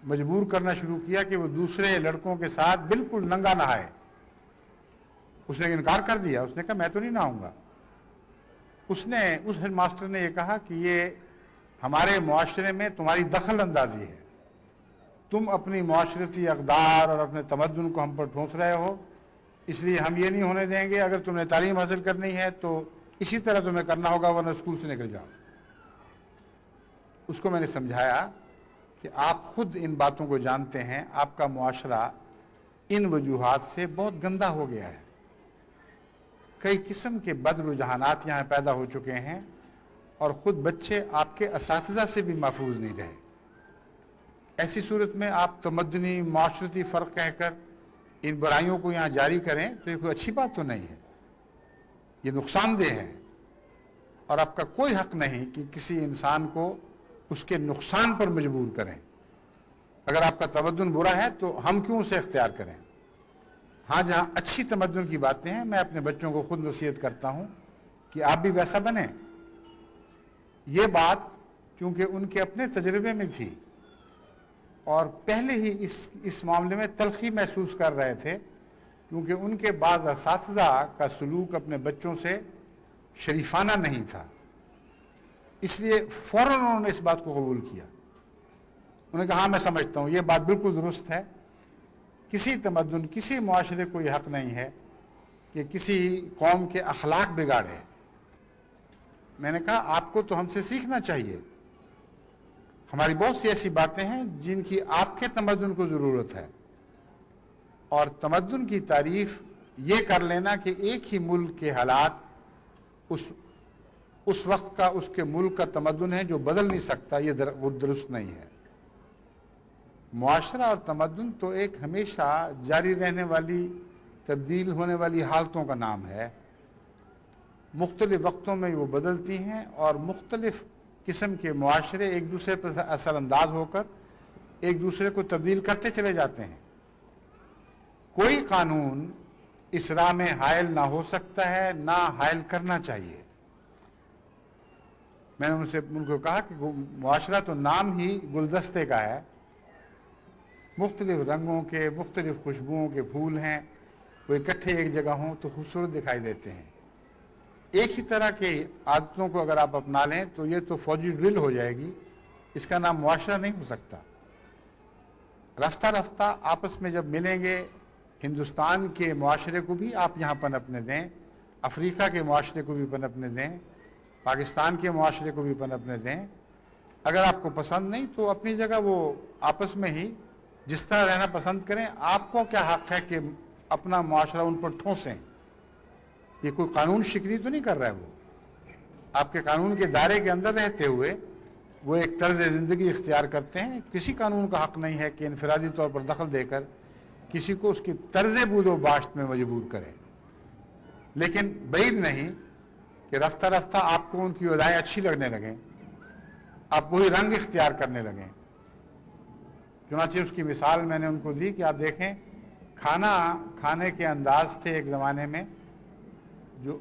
مجبور کرنا شروع کیا کہ وہ دوسرے لڑکوں کے ساتھ بالکل ننگا نہائے۔ اس نے انکار کر دیا، اس نے کہا میں تو نہیں نہاؤں گا۔ اس ہیڈ ماسٹر نے یہ کہا کہ یہ ہمارے معاشرے میں تمہاری دخل اندازی ہے، تم اپنی معاشرتی اقدار اور اپنے تمدن کو ہم پر ٹھونس رہے ہو، اس لیے ہم یہ نہیں ہونے دیں گے۔ اگر تم نے تعلیم حاصل کرنی ہے تو اسی طرح تمہیں کرنا ہوگا، ورنہ اسکول سے نکل جاؤ۔ اس کو میں نے سمجھایا کہ آپ خود ان باتوں کو جانتے ہیں، آپ کا معاشرہ ان وجوہات سے بہت گندا ہو گیا ہے، کئی قسم کے بد رجحانات یہاں پیدا ہو چکے ہیں، اور خود بچے آپ کے اساتذہ سے بھی محفوظ نہیں رہے۔ ایسی صورت میں آپ تمدنی معاشرتی فرق کہہ کر ان برائیوں کو یہاں جاری کریں تو یہ کوئی اچھی بات تو نہیں ہے، یہ نقصان دہ ہے، اور آپ کا کوئی حق نہیں کہ کسی انسان کو اس کے نقصان پر مجبور کریں۔ اگر آپ کا تمدن برا ہے تو ہم کیوں اسے اختیار کریں؟ ہاں جہاں اچھی تمدن کی باتیں ہیں میں اپنے بچوں کو خود نصیحت کرتا ہوں کہ آپ بھی ویسا بنیں۔ یہ بات کیونکہ ان کے اپنے تجربے میں تھی اور پہلے ہی اس معاملے میں تلخی محسوس کر رہے تھے، کیونکہ ان کے بعض اساتذہ کا سلوک اپنے بچوں سے شریفانہ نہیں تھا، اس لیے فوراً انہوں نے اس بات کو قبول کیا۔ انہوں نے کہا ہاں میں سمجھتا ہوں، یہ بات بالکل درست ہے، کسی تمدن کسی معاشرے کو یہ حق نہیں ہے کہ کسی قوم کے اخلاق بگاڑے۔ میں نے کہا آپ کو تو ہم سے سیکھنا چاہیے، ہماری بہت سی ایسی باتیں ہیں جن کی آپ کے تمدن کو ضرورت ہے، اور تمدن کی تعریف یہ کر لینا کہ ایک ہی ملک کے حالات اس وقت کا اس کے ملک کا تمدن ہے جو بدل نہیں سکتا، یہ درست نہیں ہے۔ معاشرہ اور تمدن تو ایک ہمیشہ جاری رہنے والی تبدیل ہونے والی حالتوں کا نام ہے، مختلف وقتوں میں وہ بدلتی ہیں، اور مختلف قسم کے معاشرے ایک دوسرے پر اثر انداز ہو کر ایک دوسرے کو تبدیل کرتے چلے جاتے ہیں۔ کوئی قانون اس راہ میں حائل نہ ہو سکتا ہے، نہ حائل کرنا چاہیے۔ میں نے ان کو کہا کہ معاشرہ تو نام ہی گلدستے کا ہے، مختلف رنگوں کے مختلف خوشبوؤں کے پھول ہیں، وہ اکٹھے ایک جگہ ہوں تو خوبصورت دکھائی دیتے ہیں۔ ایک ہی طرح کی عادتوں کو اگر آپ اپنا لیں تو یہ تو فوجی ڈرل ہو جائے گی، اس کا نام معاشرہ نہیں ہو سکتا۔ رفتہ رفتہ آپس میں جب ملیں گے، ہندوستان کے معاشرے کو بھی آپ یہاں پنپنے دیں، افریقہ کے معاشرے کو بھی پنپنے دیں، پاکستان کے معاشرے کو بھی پنپنے دیں۔ اگر آپ کو پسند نہیں تو اپنی جگہ وہ آپس میں ہی جس طرح رہنا پسند کریں۔ آپ کو کیا حق ہے کہ اپنا معاشرہ ان پر ٹھونسیں؟ یہ کوئی قانون شکنی تو نہیں کر رہا ہے، وہ آپ کے قانون کے دائرے کے اندر رہتے ہوئے وہ ایک طرز زندگی اختیار کرتے ہیں۔ کسی قانون کا حق نہیں ہے کہ انفرادی طور پر دخل دے کر کسی کو اس کی طرز بود و باشت میں مجبور کرے، لیکن بعید نہیں کہ رفتہ رفتہ آپ کو ان کی ادائیں اچھی لگنے لگیں، آپ وہی رنگ اختیار کرنے لگیں۔ چنانچہ اس کی مثال میں نے ان کو دی کہ آپ دیکھیں کھانا کھانے کے انداز تھے ایک زمانے میں جو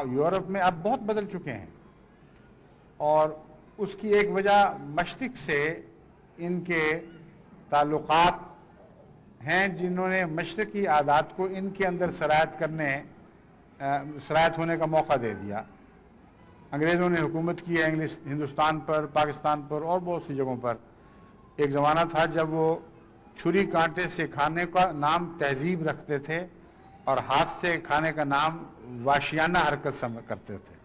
یورپ میں اب بہت بدل چکے ہیں، اور اس کی ایک وجہ مشرق سے ان کے تعلقات ہیں، جنہوں نے مشرقی عادات کو ان کے اندر سرایت ہونے کا موقع دے دیا۔ انگریزوں نے حکومت کی ہے ہندوستان پر، پاکستان پر اور بہت سی جگہوں پر۔ ایک زمانہ تھا جب وہ چھری کانٹے سے کھانے کا نام تہذیب رکھتے تھے اور ہاتھ سے کھانے کا نام وحشیانہ حرکت کرتے تھے۔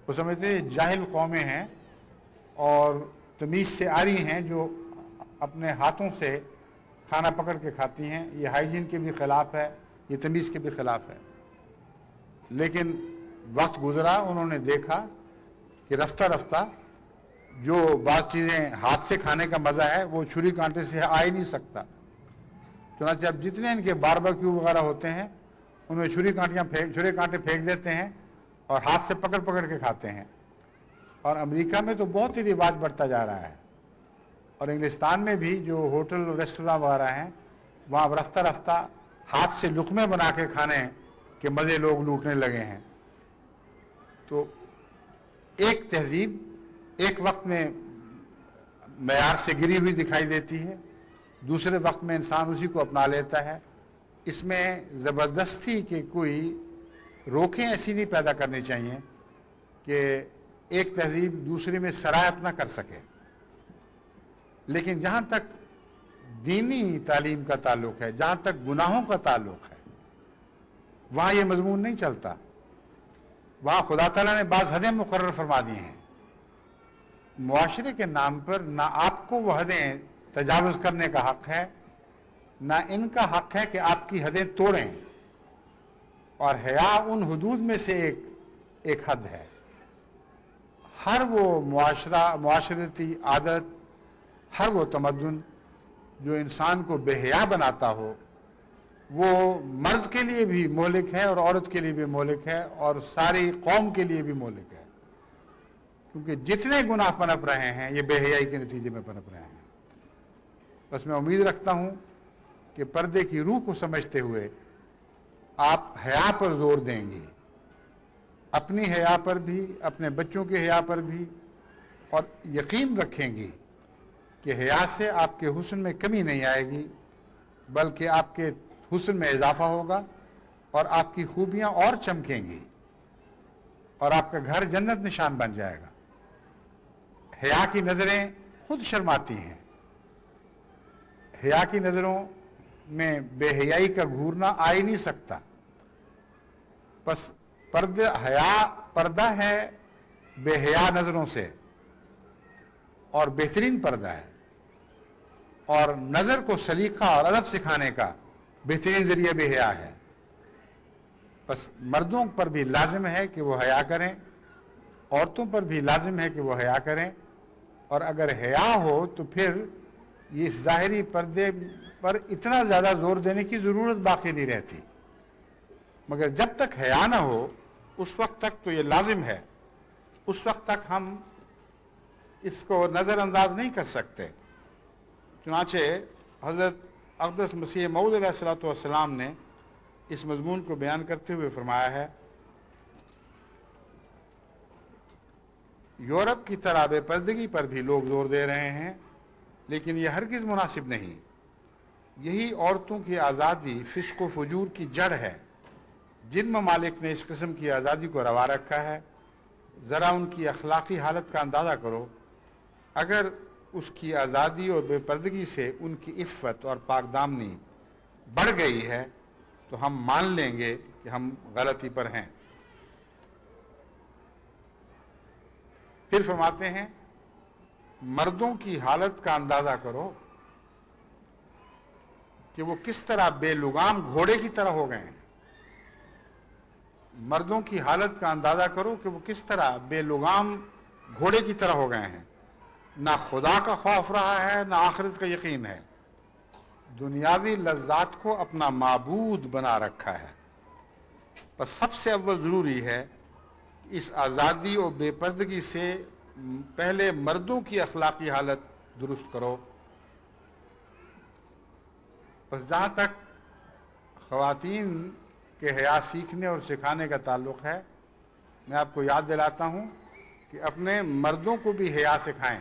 وہ سمجھتے جاہل قومیں ہیں اور تمیز سے آ رہی ہیں جو اپنے ہاتھوں سے کھانا پکڑ کے کھاتی ہیں، یہ ہائیجین کے بھی خلاف ہے، یہ تمیز کے بھی خلاف ہے۔ لیکن وقت گزرا، انہوں نے دیکھا کہ رفتہ رفتہ جو بعض چیزیں ہاتھ سے کھانے کا مزہ ہے وہ چھری کانٹے سے آ ہی نہیں سکتا۔ چنانچہ اب جتنے ان کے باربیکیو وغیرہ ہوتے ہیں ان میں چھری کانٹے پھینک دیتے ہیں اور ہاتھ سے پکڑ پکڑ کے کھاتے ہیں۔ اور امریکہ میں تو بہت ہی رواج بڑھتا جا رہا ہے، اور انگلستان میں بھی جو ہوٹل ریسٹوراں وغیرہ ہیں وہاں رفتہ رفتہ ہاتھ سے لقمے بنا کے کھانے کے مزے لوگ لوٹنے لگے ہیں۔ تو ایک تہذیب ایک وقت میں معیار سے گری ہوئی دکھائی دیتی ہے، دوسرے وقت میں انسان اسی کو اپنا لیتا ہے۔ اس میں زبردستی کے کوئی روکیں ایسی نہیں پیدا کرنی چاہیے کہ ایک تہذیب دوسرے میں سرایت نہ کر سکے۔ لیکن جہاں تک دینی تعلیم کا تعلق ہے، جہاں تک گناہوں کا تعلق ہے، وہاں یہ مضمون نہیں چلتا۔ وہاں خدا تعالیٰ نے بعض حدیں مقرر فرما دی ہیں۔ معاشرے کے نام پر نہ آپ کو وہ حدیں تجاوز کرنے کا حق ہے، نہ ان کا حق ہے کہ آپ کی حدیں توڑیں، اور حیا ان حدود میں سے ایک حد ہے۔ ہر وہ معاشرتی عادت، ہر وہ تمدن جو انسان کو بے حیا بناتا ہو، وہ مرد کے لیے بھی مہلک ہے اور عورت کے لیے بھی مہلک ہے اور ساری قوم کے لیے بھی مہلک ہے، کیونکہ جتنے گناہ پنپ رہے ہیں یہ بے حیائی کے نتیجے میں پنپ رہے ہیں۔ بس میں امید رکھتا ہوں کہ پردے کی روح کو سمجھتے ہوئے آپ حیا پر زور دیں گے، اپنی حیا پر بھی، اپنے بچوں کے حیا پر بھی، اور یقین رکھیں گے کہ حیا سے آپ کے حسن میں کمی نہیں آئے گی، بلکہ آپ کے حسن میں اضافہ ہوگا اور آپ کی خوبیاں اور چمکیں گی اور آپ کا گھر جنت نشان بن جائے گا۔ حیا کی نظریں خود شرماتی ہیں، حیا کی نظروں میں بے حیائی کا گھورنا آ ہی نہیں سکتا۔ بس پردہ ہے بے حیا نظروں سے، اور بہترین پردہ ہے، اور نظر کو سلیقہ اور ادب سکھانے کا بہترین ذریعہ بے حیا ہے۔ بس مردوں پر بھی لازم ہے کہ وہ حیا کریں، عورتوں پر بھی لازم ہے کہ وہ حیا کریں، اور اگر حیا ہو تو پھر یہ ظاہری پردے پر اتنا زیادہ زور دینے کی ضرورت باقی نہیں رہتی۔ مگر جب تک حیا نہ ہو اس وقت تک تو یہ لازم ہے، اس وقت تک ہم اس کو نظر انداز نہیں کر سکتے۔ چنانچہ حضرت اقدس مسیح موعود علیہ الصلوۃ والسلام نے اس مضمون کو بیان کرتے ہوئے فرمایا ہے، یورپ کی طرح بے پردگی پر بھی لوگ زور دے رہے ہیں، لیکن یہ ہرگز مناسب نہیں۔ یہی عورتوں کی آزادی فسق و فجور کی جڑ ہے۔ جن ممالک نے اس قسم کی آزادی کو روا رکھا ہے، ذرا ان کی اخلاقی حالت کا اندازہ کرو۔ اگر اس کی آزادی اور بے پردگی سے ان کی عفت اور پاک دامنی بڑھ گئی ہے تو ہم مان لیں گے کہ ہم غلطی پر ہیں۔ پھر فرماتے ہیں، مردوں کی حالت کا اندازہ کرو کہ وہ کس طرح بے لگام گھوڑے کی طرح ہو گئے ہیں۔ مردوں کی حالت کا اندازہ کرو کہ وہ کس طرح بے لگام گھوڑے کی طرح ہو گئے ہیں۔ نہ خدا کا خوف رہا ہے، نہ آخرت کا یقین ہے، دنیاوی لذات کو اپنا معبود بنا رکھا ہے۔ بس سب سے اول ضروری ہے کہ اس آزادی اور بے پردگی سے پہلے مردوں کی اخلاقی حالت درست کرو۔ بس جہاں تک خواتین کے حیا سیکھنے اور سکھانے کا تعلق ہے، میں آپ کو یاد دلاتا ہوں کہ اپنے مردوں کو بھی حیا سکھائیں،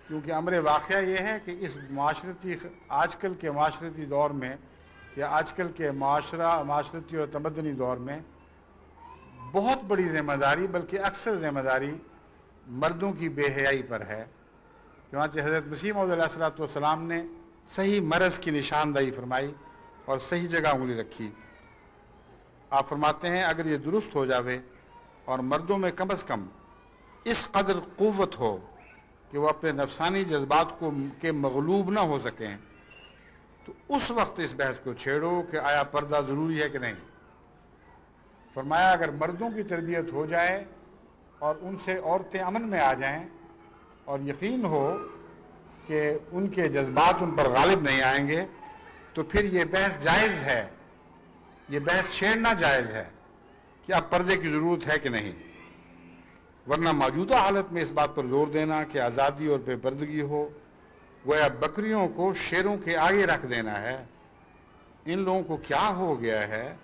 کیونکہ امر واقعہ یہ ہے کہ اس آج کل کے معاشرتی دور میں، یا آج کل کے معاشرتی اور تمدنی دور میں بہت بڑی ذمہ داری، بلکہ اکثر ذمہ داری مردوں کی بے حیائی پر ہے۔ چنانچہ حضرت مسیح موعود علیہ الصلوۃ والسلام نے صحیح مرض کی نشاندہی فرمائی اور صحیح جگہ انگلی رکھی۔ آپ فرماتے ہیں، اگر یہ درست ہو جاوے اور مردوں میں کم از کم اس قدر قوت ہو کہ وہ اپنے نفسانی جذبات کے مغلوب نہ ہو سکیں، تو اس وقت اس بحث کو چھیڑو کہ آیا پردہ ضروری ہے کہ نہیں۔ فرمایا اگر مردوں کی تربیت ہو جائے اور ان سے عورتیں امن میں آ جائیں اور یقین ہو کہ ان کے جذبات ان پر غالب نہیں آئیں گے، تو پھر یہ بحث جائز ہے، یہ بحث چھیڑنا جائز ہے کہ اب پردے کی ضرورت ہے کہ نہیں۔ ورنہ موجودہ حالت میں اس بات پر زور دینا کہ آزادی اور بے پردگی ہو، گویا بکریوں کو شیروں کے آگے رکھ دینا ہے۔ ان لوگوں کو کیا ہو گیا ہے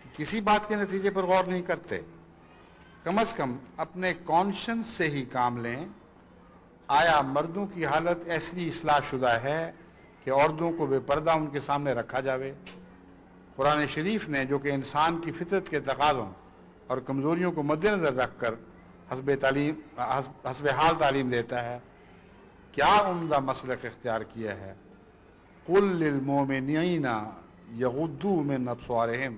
کہ کسی بات کے نتیجے پر غور نہیں کرتے۔ کم از کم اپنے کانشنس سے ہی کام لیں۔ آیا مردوں کی حالت ایسی اصلاح شدہ ہے کہ عورتوں کو بے پردہ ان کے سامنے رکھا جاوے؟ قرآن شریف نے جو کہ انسان کی فطرت کے تقاضوں اور کمزوریوں کو مد نظر رکھ کر حسب حال تعلیم دیتا ہے، کیا عمدہ مسلک اختیار کیا ہے۔ قُل لِّلْمُؤْمِنِينَ يَغُضُّوا مِنْ أَبْصَارِهِمْ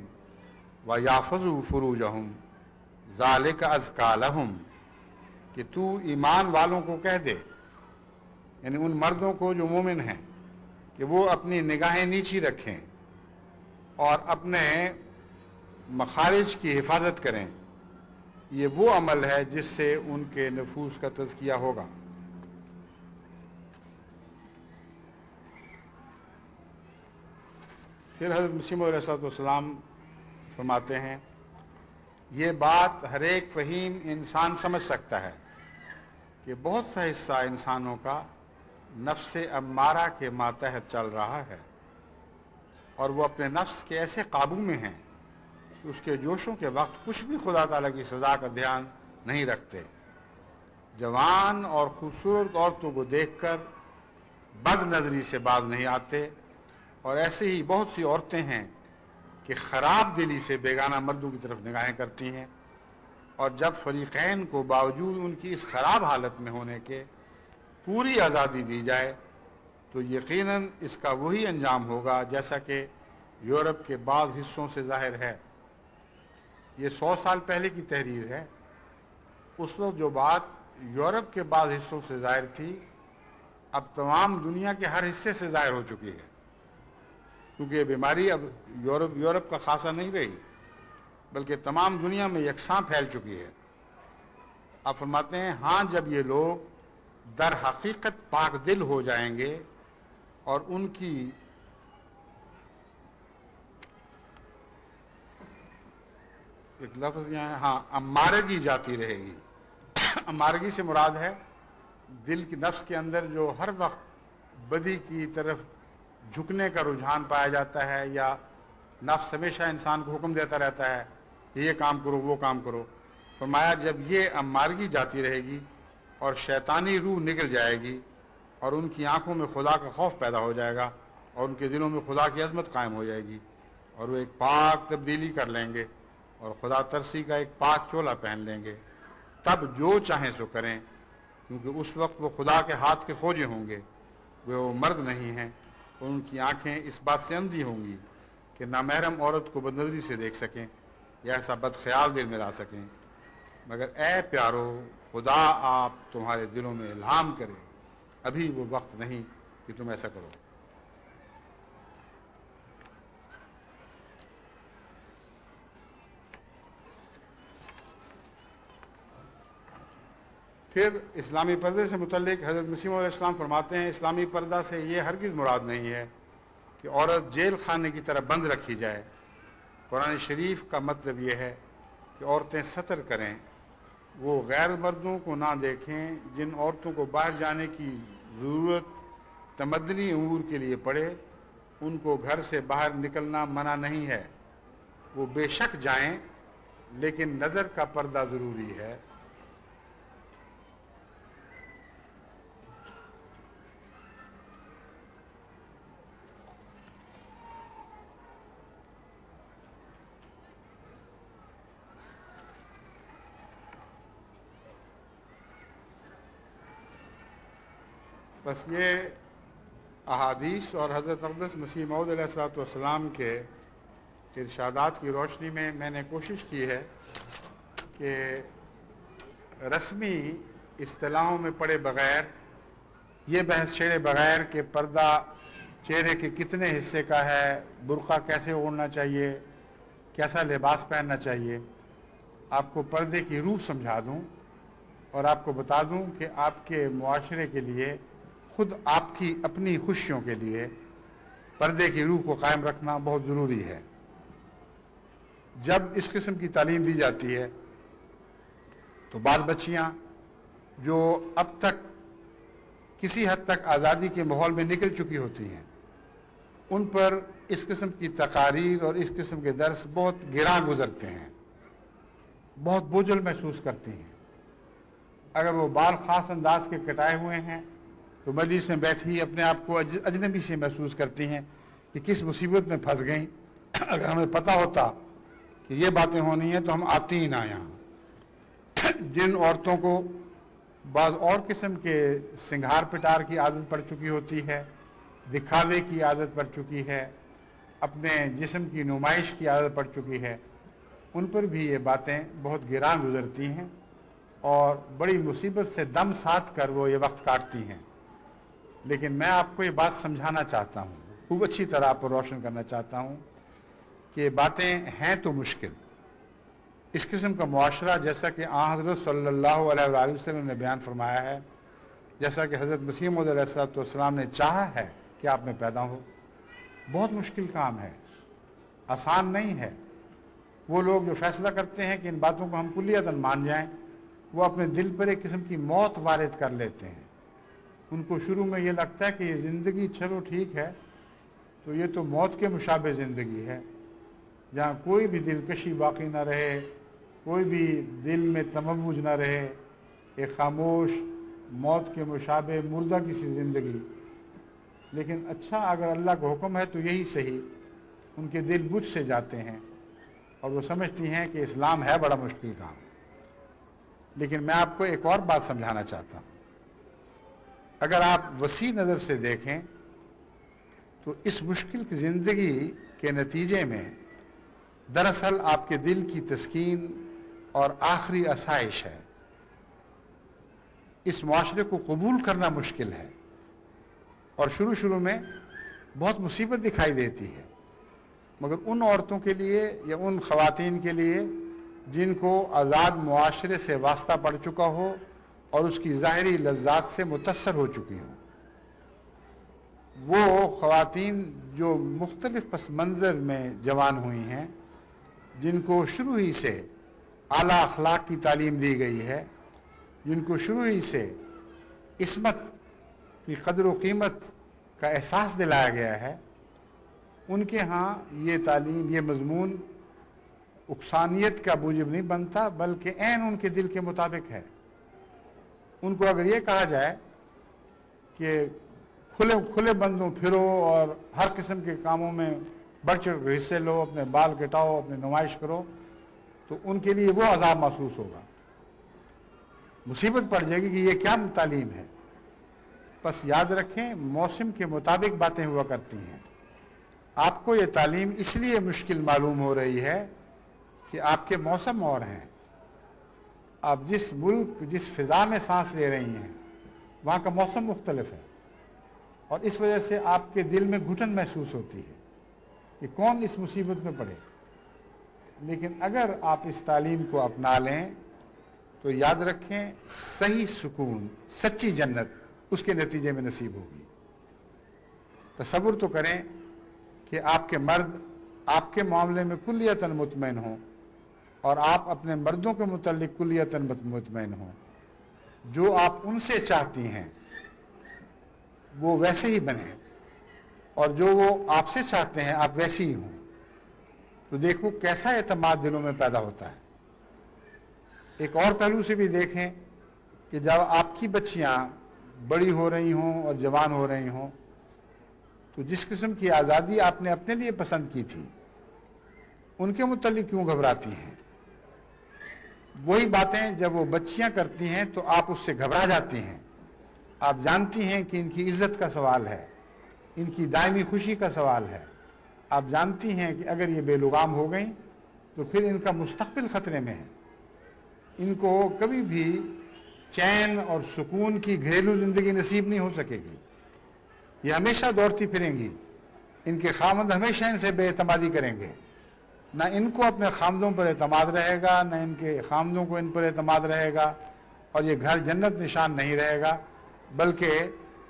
وَيَحْفَظُوا فُرُوجَهُمْ ذَلِكَ أَزْكَىٰ لَهُمْ، کہ تو ایمان والوں کو کہہ دے، یعنی ان مردوں کو جو مومن ہیں، کہ وہ اپنی نگاہیں نیچی رکھیں اور اپنے مخارج کی حفاظت کریں۔ یہ وہ عمل ہے جس سے ان کے نفوس کا تزکیہ ہوگا۔ پھر حضرت مسیح موعود علیہ السلام فرماتے ہیں یہ بات ہر ایک فہیم انسان سمجھ سکتا ہے کہ بہت سا حصہ انسانوں کا نفس امارہ کے ماتحت چل رہا ہے، اور وہ اپنے نفس کے ایسے قابو میں ہیں کہ اس کے جوشوں کے وقت کچھ بھی خدا تعالیٰ کی سزا کا دھیان نہیں رکھتے۔ جوان اور خوبصورت عورتوں کو دیکھ کر بد نظری سے باز نہیں آتے، اور ایسے ہی بہت سی عورتیں ہیں کہ خراب دلی سے بیگانہ مردوں کی طرف نگاہیں کرتی ہیں، اور جب فریقین کو باوجود ان کی اس خراب حالت میں ہونے کے پوری آزادی دی جائے تو یقیناً اس کا وہی انجام ہوگا جیسا کہ یورپ کے بعض حصوں سے ظاہر ہے۔ یہ 100 سال پہلے کی تحریر ہے۔ اس وقت جو بات یورپ کے بعض حصوں سے ظاہر تھی، اب تمام دنیا کے ہر حصے سے ظاہر ہو چکی ہے، کیونکہ یہ بیماری اب یورپ کا خاصہ نہیں رہی، بلکہ تمام دنیا میں یکساں پھیل چکی ہے۔ آپ فرماتے ہیں ہاں جب یہ لوگ در حقیقت پاک دل ہو جائیں گے اور ان کی ایک لفظ یہاں ہے، ہاں، امارگی جاتی رہے گی۔ امارگی سے مراد ہے دل کی نفس کے اندر جو ہر وقت بدی کی طرف جھکنے کا رجحان پایا جاتا ہے، یا نفس ہمیشہ انسان کو حکم دیتا رہتا ہے کہ یہ کام کرو وہ کام کرو۔ فرمایا جب یہ امارگی جاتی رہے گی اور شیطانی روح نکل جائے گی اور ان کی آنکھوں میں خدا کا خوف پیدا ہو جائے گا اور ان کے دلوں میں خدا کی عظمت قائم ہو جائے گی، اور وہ ایک پاک تبدیلی کر لیں گے اور خدا ترسی کا ایک پاک چولا پہن لیں گے، تب جو چاہیں سو کریں، کیونکہ اس وقت وہ خدا کے ہاتھ کے کھوجے ہوں گے، وہ مرد نہیں ہیں، اور ان کی آنکھیں اس بات سے اندھی ہوں گی کہ نامحرم عورت کو بدنظری سے دیکھ سکیں یا ایسا بد خیال دل میں لا سکیں۔ مگر اے پیارو، خدا آپ تمہارے دلوں میں الہام کرے، ابھی وہ وقت نہیں کہ تم ایسا کرو۔ پھر اسلامی پردے سے متعلق حضرت مسیح علیہ السلام فرماتے ہیں اسلامی پردہ سے یہ ہرگز مراد نہیں ہے کہ عورت جیل خانے کی طرح بند رکھی جائے۔ قرآن شریف کا مطلب یہ ہے کہ عورتیں ستر کریں، وہ غیر مردوں کو نہ دیکھیں۔ جن عورتوں کو باہر جانے کی ضرورت تمدنی امور کے لیے پڑے، ان کو گھر سے باہر نکلنا منع نہیں ہے، وہ بے شک جائیں، لیکن نظر کا پردہ ضروری ہے۔ بس یہ احادیث اور حضرت اقدس مسیح موعود علیہ السلام کے ارشادات کی روشنی میں میں نے کوشش کی ہے کہ رسمی اصطلاحوں میں پڑے بغیر یہ بحث چھیڑے بغیر کہ پردہ چہرے کے کتنے حصے کا ہے، برقع کیسے اوڑھنا چاہیے، کیسا لباس پہننا چاہیے، آپ کو پردے کی روح سمجھا دوں اور آپ کو بتا دوں کہ آپ کے معاشرے کے لیے، خود آپ کی اپنی خوشیوں کے لیے پردے کی روح کو قائم رکھنا بہت ضروری ہے۔ جب اس قسم کی تعلیم دی جاتی ہے تو بعض بچیاں جو اب تک کسی حد تک آزادی کے ماحول میں نکل چکی ہوتی ہیں، ان پر اس قسم کی تقاریر اور اس قسم کے درس بہت گراں گزرتے ہیں، بہت بوجھل محسوس کرتی ہیں۔ اگر وہ بال خاص انداز کے کٹائے ہوئے ہیں تو مجلس میں بیٹھی اپنے آپ کو اجنبی سے محسوس کرتی ہیں کہ کس مصیبت میں پھنس گئیں۔ اگر ہمیں پتہ ہوتا کہ یہ باتیں ہونی ہیں تو ہم آتی ہی نہ یہاں۔ جن عورتوں کو بعض اور قسم کے سنگھار پٹار کی عادت پڑ چکی ہوتی ہے، دکھاوے کی عادت پڑ چکی ہے، اپنے جسم کی نمائش کی عادت پڑ چکی ہے، ان پر بھی یہ باتیں بہت گراں گزرتی ہیں اور بڑی مصیبت سے دم ساتھ کر وہ یہ وقت کاٹتی ہیں۔ لیکن میں آپ کو یہ بات سمجھانا چاہتا ہوں، خوب اچھی طرح آپ کو روشن کرنا چاہتا ہوں کہ یہ باتیں ہیں تو مشکل۔ اس قسم کا معاشرہ جیسا کہ حضرت صلی اللہ علیہ وآلہ وسلم نے بیان فرمایا ہے، جیسا کہ حضرت مسیح موعود علیہ السلام نے چاہا ہے کہ آپ میں پیدا ہو، بہت مشکل کام ہے، آسان نہیں ہے۔ وہ لوگ جو فیصلہ کرتے ہیں کہ ان باتوں کو ہم کلیتاً مان جائیں، وہ اپنے دل پر ایک قسم کی موت وارد کر لیتے ہیں۔ ان کو شروع میں یہ لگتا ہے کہ یہ زندگی چلو ٹھیک ہے، تو یہ تو موت کے مشابہ زندگی ہے، جہاں کوئی بھی دلکشی باقی نہ رہے، کوئی بھی دل میں تموج نہ رہے، ایک خاموش موت کے مشابہ مردہ کسی زندگی۔ لیکن اچھا، اگر اللہ کا حکم ہے تو یہی صحیح۔ ان کے دل بجھ سے جاتے ہیں اور وہ سمجھتی ہیں کہ اسلام ہے بڑا مشکل کام۔ لیکن میں آپ کو ایک اور بات سمجھانا چاہتا ہوں۔ اگر آپ وسیع نظر سے دیکھیں تو اس مشکل کی زندگی کے نتیجے میں دراصل آپ کے دل کی تسکین اور آخری آسائش ہے۔ اس معاشرے کو قبول کرنا مشکل ہے اور شروع میں بہت مصیبت دکھائی دیتی ہے، مگر ان عورتوں کے لیے یا ان خواتین کے لیے جن کو آزاد معاشرے سے واسطہ پڑ چکا ہو اور اس کی ظاہری لذات سے متاثر ہو چکی ہوں، وہ خواتین جو مختلف پس منظر میں جوان ہوئی ہیں، جن کو شروع ہی سے اعلیٰ اخلاق کی تعلیم دی گئی ہے، جن کو شروع ہی سے عصمت کی قدر و قیمت کا احساس دلایا گیا ہے، ان کے ہاں یہ تعلیم، یہ مضمون اکسانیت کا موجب نہیں بنتا، بلکہ عین ان کے دل کے مطابق ہے۔ ان کو اگر یہ کہا جائے کہ کھلے بندوں پھرو اور ہر قسم کے کاموں میں بڑھ چڑھ کر حصے لو، اپنے بال کٹاؤ، اپنی نمائش کرو، تو ان کے لیے وہ عذاب محسوس ہوگا، مصیبت پڑ جائے گی کہ یہ کیا تعلیم ہے۔ بس یاد رکھیں، موسم کے مطابق باتیں ہوا کرتی ہیں۔ آپ کو یہ تعلیم اس لیے مشکل معلوم ہو رہی ہے کہ آپ کے موسم اور ہیں۔ آپ جس ملک، جس فضا میں سانس لے رہی ہیں، وہاں کا موسم مختلف ہے، اور اس وجہ سے آپ کے دل میں گھٹن محسوس ہوتی ہے کہ کون اس مصیبت میں پڑے۔ لیکن اگر آپ اس تعلیم کو اپنا لیں تو یاد رکھیں، صحیح سکون، سچی جنت اس کے نتیجے میں نصیب ہوگی۔ تصور تو کریں کہ آپ کے مرد آپ کے معاملے میں کلیتاً مطمئن ہوں اور آپ اپنے مردوں کے متعلق کلیتاً مطمئن ہوں، جو آپ ان سے چاہتی ہیں وہ ویسے ہی بنیں، اور جو وہ آپ سے چاہتے ہیں آپ ویسے ہی ہوں، تو دیکھو کیسا اعتماد دلوں میں پیدا ہوتا ہے۔ ایک اور پہلو سے بھی دیکھیں کہ جب آپ کی بچیاں بڑی ہو رہی ہوں اور جوان ہو رہی ہوں تو جس قسم کی آزادی آپ نے اپنے لیے پسند کی تھی، ان کے متعلق کیوں گھبراتی ہیں؟ وہی باتیں جب وہ بچیاں کرتی ہیں تو آپ اس سے گھبرا جاتی ہیں۔ آپ جانتی ہیں کہ ان کی عزت کا سوال ہے، ان کی دائمی خوشی کا سوال ہے۔ آپ جانتی ہیں کہ اگر یہ بے لگام ہو گئیں تو پھر ان کا مستقبل خطرے میں ہے۔ ان کو کبھی بھی چین اور سکون کی گھریلو زندگی نصیب نہیں ہو سکے گی. یہ ہمیشہ دوڑتی پھریں گی. ان کے خامند ہمیشہ ان سے بے اعتمادی کریں گے. نہ ان کو اپنے خامدوں پر اعتماد رہے گا، نہ ان کے خامدوں کو ان پر اعتماد رہے گا، اور یہ گھر جنت نشان نہیں رہے گا، بلکہ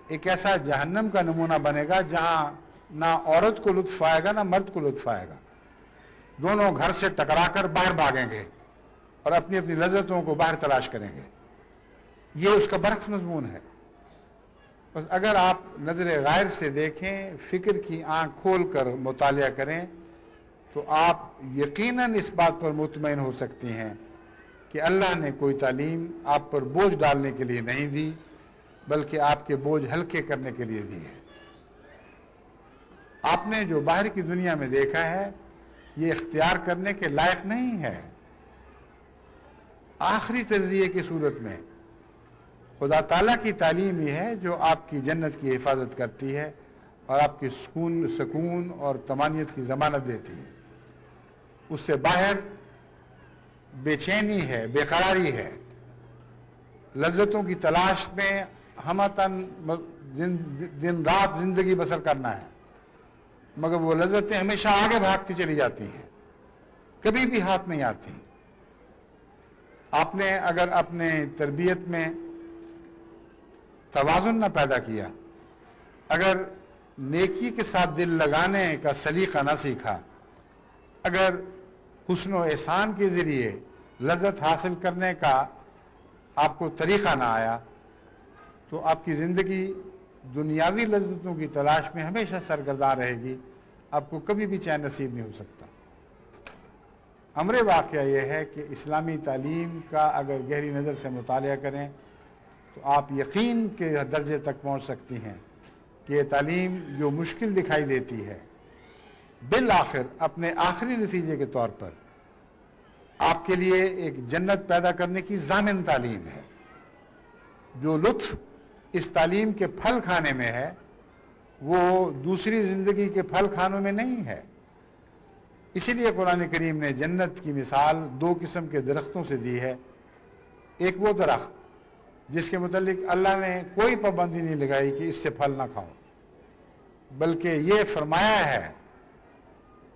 ایک ایسا جہنم کا نمونہ بنے گا جہاں نہ عورت کو لطف آئے گا نہ مرد کو لطف آئے گا. دونوں گھر سے ٹکرا کر باہر بھاگیں گے اور اپنی اپنی لذتوں کو باہر تلاش کریں گے. یہ اس کا برعکس مضمون ہے. بس اگر آپ نظر غائر سے دیکھیں، فکر کی آنکھ کھول کر مطالعہ کریں، تو آپ یقیناً اس بات پر مطمئن ہو سکتی ہیں کہ اللہ نے کوئی تعلیم آپ پر بوجھ ڈالنے کے لیے نہیں دی، بلکہ آپ کے بوجھ ہلکے کرنے کے لیے دی ہے. آپ نے جو باہر کی دنیا میں دیکھا ہے یہ اختیار کرنے کے لائق نہیں ہے. آخری تجزیے کی صورت میں خدا تعالیٰ کی تعلیم یہ ہے جو آپ کی جنت کی حفاظت کرتی ہے اور آپ کی سکون اور طمانینت کی ضمانت دیتی ہے. اس سے باہر بے چینی ہے، بے قراری ہے، لذتوں کی تلاش میں ہمتاً دن رات زندگی بسر کرنا ہے، مگر وہ لذتیں ہمیشہ آگے بھاگتی چلی جاتی ہیں، کبھی بھی ہاتھ نہیں آتی. آپ نے اگر اپنے تربیت میں توازن نہ پیدا کیا، اگر نیکی کے ساتھ دل لگانے کا سلیقہ نہ سیکھا، اگر حسن و احسان کے ذریعے لذت حاصل کرنے کا آپ کو طریقہ نہ آیا، تو آپ کی زندگی دنیاوی لذتوں کی تلاش میں ہمیشہ سرگرداں رہے گی. آپ کو کبھی بھی چین نصیب نہیں ہو سکتا. امر واقعہ یہ ہے کہ اسلامی تعلیم کا اگر گہری نظر سے مطالعہ کریں تو آپ یقین کے درجے تک پہنچ سکتی ہیں کہ یہ تعلیم جو مشکل دکھائی دیتی ہے، بالآخر اپنے آخری نتیجے کے طور پر آپ کے لیے ایک جنت پیدا کرنے کی ضامن تعلیم ہے. جو لطف اس تعلیم کے پھل کھانے میں ہے وہ دوسری زندگی کے پھل کھانوں میں نہیں ہے. اسی لیے قرآن کریم نے جنت کی مثال دو قسم کے درختوں سے دی ہے. ایک وہ درخت جس کے متعلق اللہ نے کوئی پابندی نہیں لگائی کہ اس سے پھل نہ کھاؤ، بلکہ یہ فرمایا ہے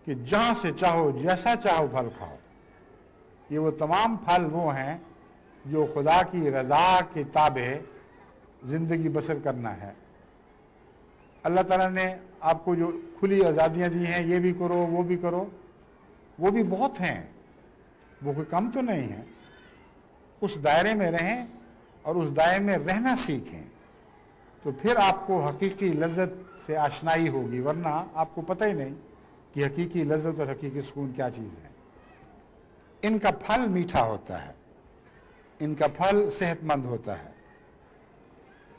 کہ جہاں سے چاہو جیسا چاہو پھل کھاؤ. یہ وہ تمام پھل وہ ہیں جو خدا کی رضا کے تابع زندگی بسر کرنا ہے. اللہ تعالیٰ نے آپ کو جو کھلی آزادیاں دی ہیں، یہ بھی کرو وہ بھی کرو، وہ بھی بہت ہیں، وہ کوئی کم تو نہیں ہے. اس دائرے میں رہیں اور اس دائرے میں رہنا سیکھیں تو پھر آپ کو حقیقی لذت سے آشنائی ہوگی، ورنہ آپ کو پتہ ہی نہیں کہ حقیقی لذت اور حقیقی سکون کیا چیز ہے. ان کا پھل میٹھا ہوتا ہے، ان کا پھل صحت مند ہوتا ہے.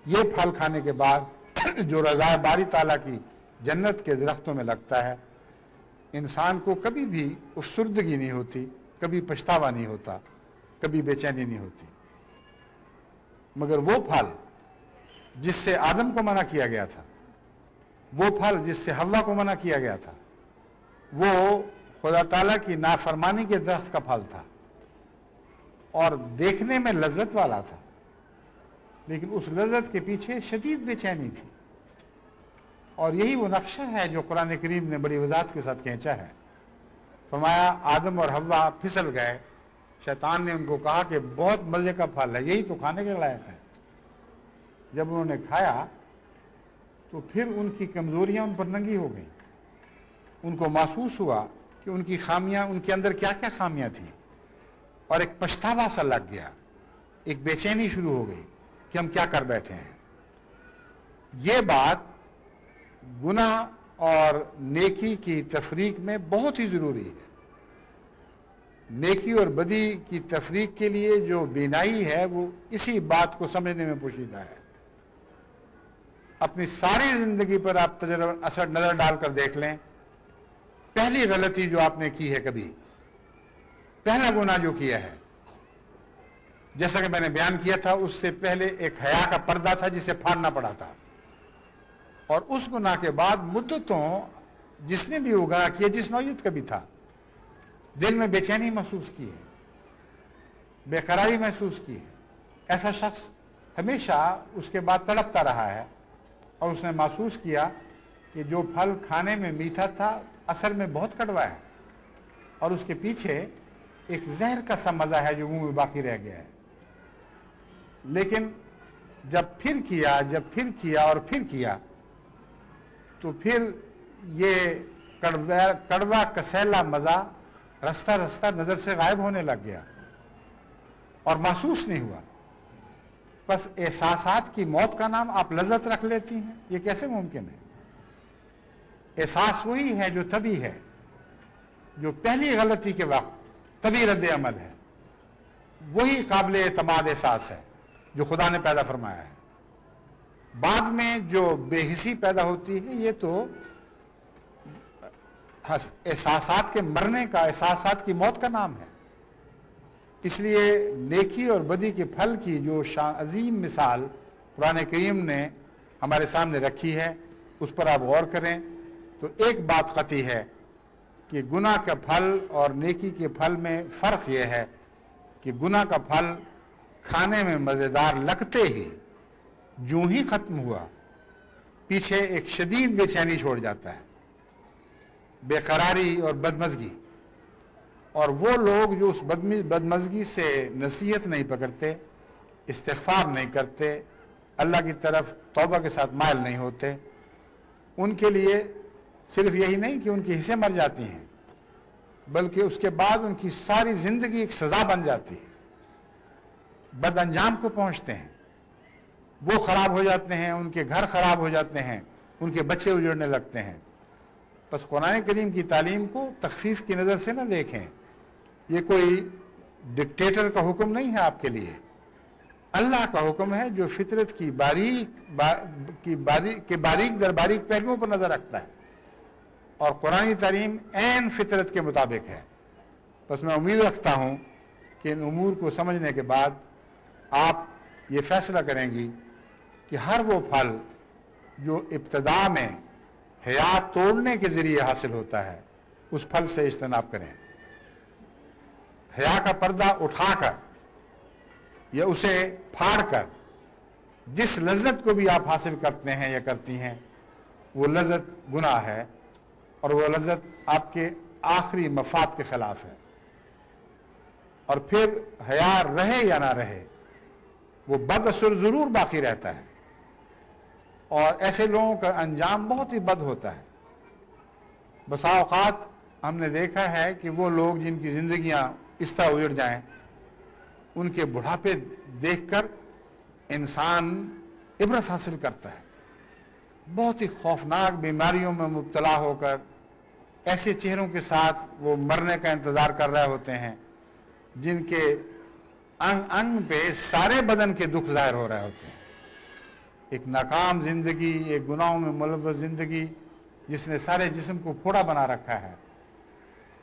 یہ پھل کھانے کے بعد جو رضا باری تعالیٰ کی جنت کے درختوں میں لگتا ہے، انسان کو کبھی بھی افسردگی نہیں ہوتی، کبھی پچھتاوا نہیں ہوتا، کبھی بے چینی نہیں ہوتی. مگر وہ پھل جس سے آدم کو منع کیا گیا تھا، وہ پھل جس سے حوا کو منع کیا گیا تھا، وہ خدا تعالیٰ کی نافرمانی کے درخت کا پھل تھا اور دیکھنے میں لذت والا تھا، لیکن اس لذت کے پیچھے شدید بے چینی تھی. اور یہی وہ نقشہ ہے جو قرآن کریم نے بڑی وضاحت کے ساتھ کھینچا ہے. فرمایا آدم اور حوا پھسل گئے، شیطان نے ان کو کہا کہ بہت مزے کا پھل ہے، یہی تو کھانے کے لائق ہے. جب انہوں نے کھایا تو پھر ان کی کمزوریاں ان پر ننگی ہو گئیں. ان کو محسوس ہوا کہ ان کی خامیاں، ان کے اندر کیا کیا خامیاں تھیں، اور ایک پچھتاوا سا لگ گیا، ایک بے چینی شروع ہو گئی کہ ہم کیا کر بیٹھے ہیں. یہ بات گناہ اور نیکی کی تفریق میں بہت ہی ضروری ہے. نیکی اور بدی کی تفریق کے لیے جو بینائی ہے وہ اسی بات کو سمجھنے میں پوشیدہ ہے. اپنی ساری زندگی پر آپ اثر نظر ڈال کر دیکھ لیں، پہلی غلطی جو آپ نے کی ہے، کبھی پہلا گناہ جو کیا ہے، جیسا کہ میں نے بیان کیا تھا، اس سے پہلے ایک حیا کا پردہ تھا جسے پھاڑنا پڑا تھا، اور اس گناہ کے بعد مدتوں جس نے بھی وہ گناہ کیا، جس نوعیت کا بھی تھا، دل میں بے چینی محسوس کی ہے، بے قراری محسوس کی ہے، ایسا شخص ہمیشہ اس کے بعد تڑپتا رہا ہے اور اس نے محسوس کیا کہ جو پھل کھانے میں میٹھا تھا اصل میں بہت کڑوا ہے اور اس کے پیچھے ایک زہر کا سا مزہ ہے جو منہ میں باقی رہ گیا ہے. لیکن جب پھر کیا اور پھر کیا تو پھر یہ کڑوا کسیلا مزہ رستہ رستہ نظر سے غائب ہونے لگ گیا اور محسوس نہیں ہوا. بس احساسات کی موت کا نام آپ لذت رکھ لیتی ہیں, یہ کیسے ممکن ہے؟ احساس وہی ہے جو طبی ہے, جو پہلی غلطی کے وقت طبی رد عمل ہے, وہی قابل اعتماد احساس ہے جو خدا نے پیدا فرمایا ہے. بعد میں جو بے حسی پیدا ہوتی ہے یہ تو احساسات کے مرنے کا, احساسات کی موت کا نام ہے. اس لیے نیکی اور بدی کے پھل کی جو عظیم مثال قرآن کریم نے ہمارے سامنے رکھی ہے اس پر آپ غور کریں تو ایک بات قطعی ہے کہ گناہ کا پھل اور نیکی کے پھل میں فرق یہ ہے کہ گناہ کا پھل کھانے میں مزیدار لگتے ہی جو ہی ختم ہوا پیچھے ایک شدید بے چینی چھوڑ جاتا ہے, بے قراری اور بدمزگی. اور وہ لوگ جو اس بدمزگی سے نصیحت نہیں پکڑتے, استغفار نہیں کرتے, اللہ کی طرف توبہ کے ساتھ مائل نہیں ہوتے, ان کے لیے صرف یہی نہیں کہ ان کی حصیں مر جاتی ہیں بلکہ اس کے بعد ان کی ساری زندگی ایک سزا بن جاتی ہے. بد انجام کو پہنچتے ہیں, وہ خراب ہو جاتے ہیں, ان کے گھر خراب ہو جاتے ہیں, ان کے بچے اجڑنے لگتے ہیں. بس قرآن کریم کی تعلیم کو تخفیف کی نظر سے نہ دیکھیں, یہ کوئی ڈکٹیٹر کا حکم نہیں ہے آپ کے لیے. اللہ کا حکم ہے جو فطرت کی باریک در باریک پہلوؤں پر نظر رکھتا ہے, اور قرآن تعلیم عین فطرت کے مطابق ہے. بس میں امید رکھتا ہوں کہ ان امور کو سمجھنے کے بعد آپ یہ فیصلہ کریں گی کہ ہر وہ پھل جو ابتدا میں حیا توڑنے کے ذریعے حاصل ہوتا ہے اس پھل سے اجتناب کریں. حیا کا پردہ اٹھا کر یا اسے پھاڑ کر جس لذت کو بھی آپ حاصل کرتے ہیں یا کرتی ہیں وہ لذت گناہ ہے, اور وہ لذت آپ کے آخری مفاد کے خلاف ہے. اور پھر حیا رہے یا نہ رہے وہ بد اثر ضرور باقی رہتا ہے, اور ایسے لوگوں کا انجام بہت ہی بد ہوتا ہے. بسا اوقات ہم نے دیکھا ہے کہ وہ لوگ جن کی زندگیاں اس طرح اجڑ جائیں, ان کے بڑھاپے دیکھ کر انسان عبرت حاصل کرتا ہے. بہت ہی خوفناک بیماریوں میں مبتلا ہو کر ایسے چہروں کے ساتھ وہ مرنے کا انتظار کر رہے ہوتے ہیں جن کے انگ انگ پہ سارے بدن کے دکھ ظاہر ہو رہے ہوتے ہیں. ایک ناکام زندگی, ایک گناہوں میں ملوث زندگی جس نے سارے جسم کو پھوڑا بنا رکھا ہے,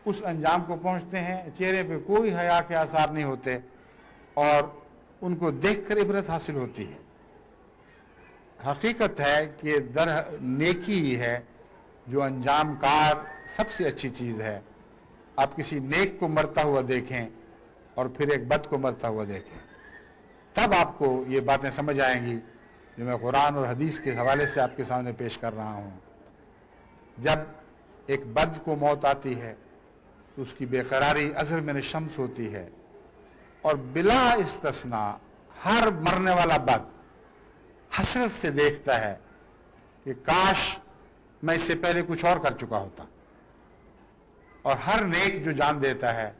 اس انجام کو پہنچتے ہیں. چہرے پہ کوئی حیا کے آثار نہیں ہوتے اور ان کو دیکھ کر عبرت حاصل ہوتی ہے. حقیقت ہے کہ نیکی ہی ہے جو انجام کار سب سے اچھی چیز ہے. آپ کسی نیک کو مرتا ہوا دیکھیں اور پھر ایک بد کو مرتا ہوا دیکھیں, تب آپ کو یہ باتیں سمجھ آئیں گی جو میں قرآن اور حدیث کے حوالے سے آپ کے سامنے پیش کر رہا ہوں. جب ایک بد کو موت آتی ہے تو اس کی بے قراری ازہر من الشمس ہوتی ہے, اور بلا استثناء ہر مرنے والا بد حسرت سے دیکھتا ہے کہ کاش میں اس سے پہلے کچھ اور کر چکا ہوتا. اور ہر نیک جو جان دیتا ہے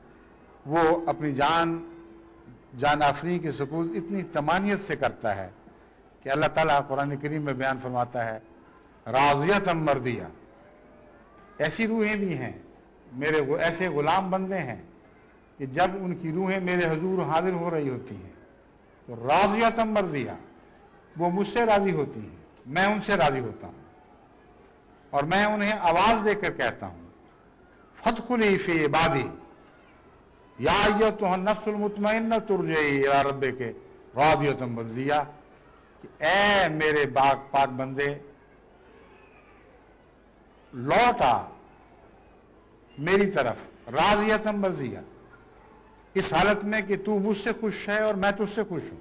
وہ اپنی جان آفرین کے سپرد اتنی تمانیت سے کرتا ہے کہ اللہ تعالیٰ قرآن کریم میں بیان فرماتا ہے راضیۃ مردیہ. ایسی روحیں بھی ہیں, میرے ایسے غلام بندے ہیں کہ جب ان کی روحیں میرے حضور حاضر ہو رہی ہوتی ہیں تو راضیۃ مردیہ, وہ مجھ سے راضی ہوتی ہیں, میں ان سے راضی ہوتا ہوں, اور میں انہیں آواز دے کر کہتا ہوں فادخلی فی عبادی یا ایتھا النفس المطمئنہ ارجعی الی ربک راضیۃ مرضیہ, کہ اے میرے پاک بندے لوٹ آ میری طرف راضیۃ مرضیہ, اس حالت میں کہ تو مجھ سے خوش ہے اور میں تجھ سے خوش ہوں.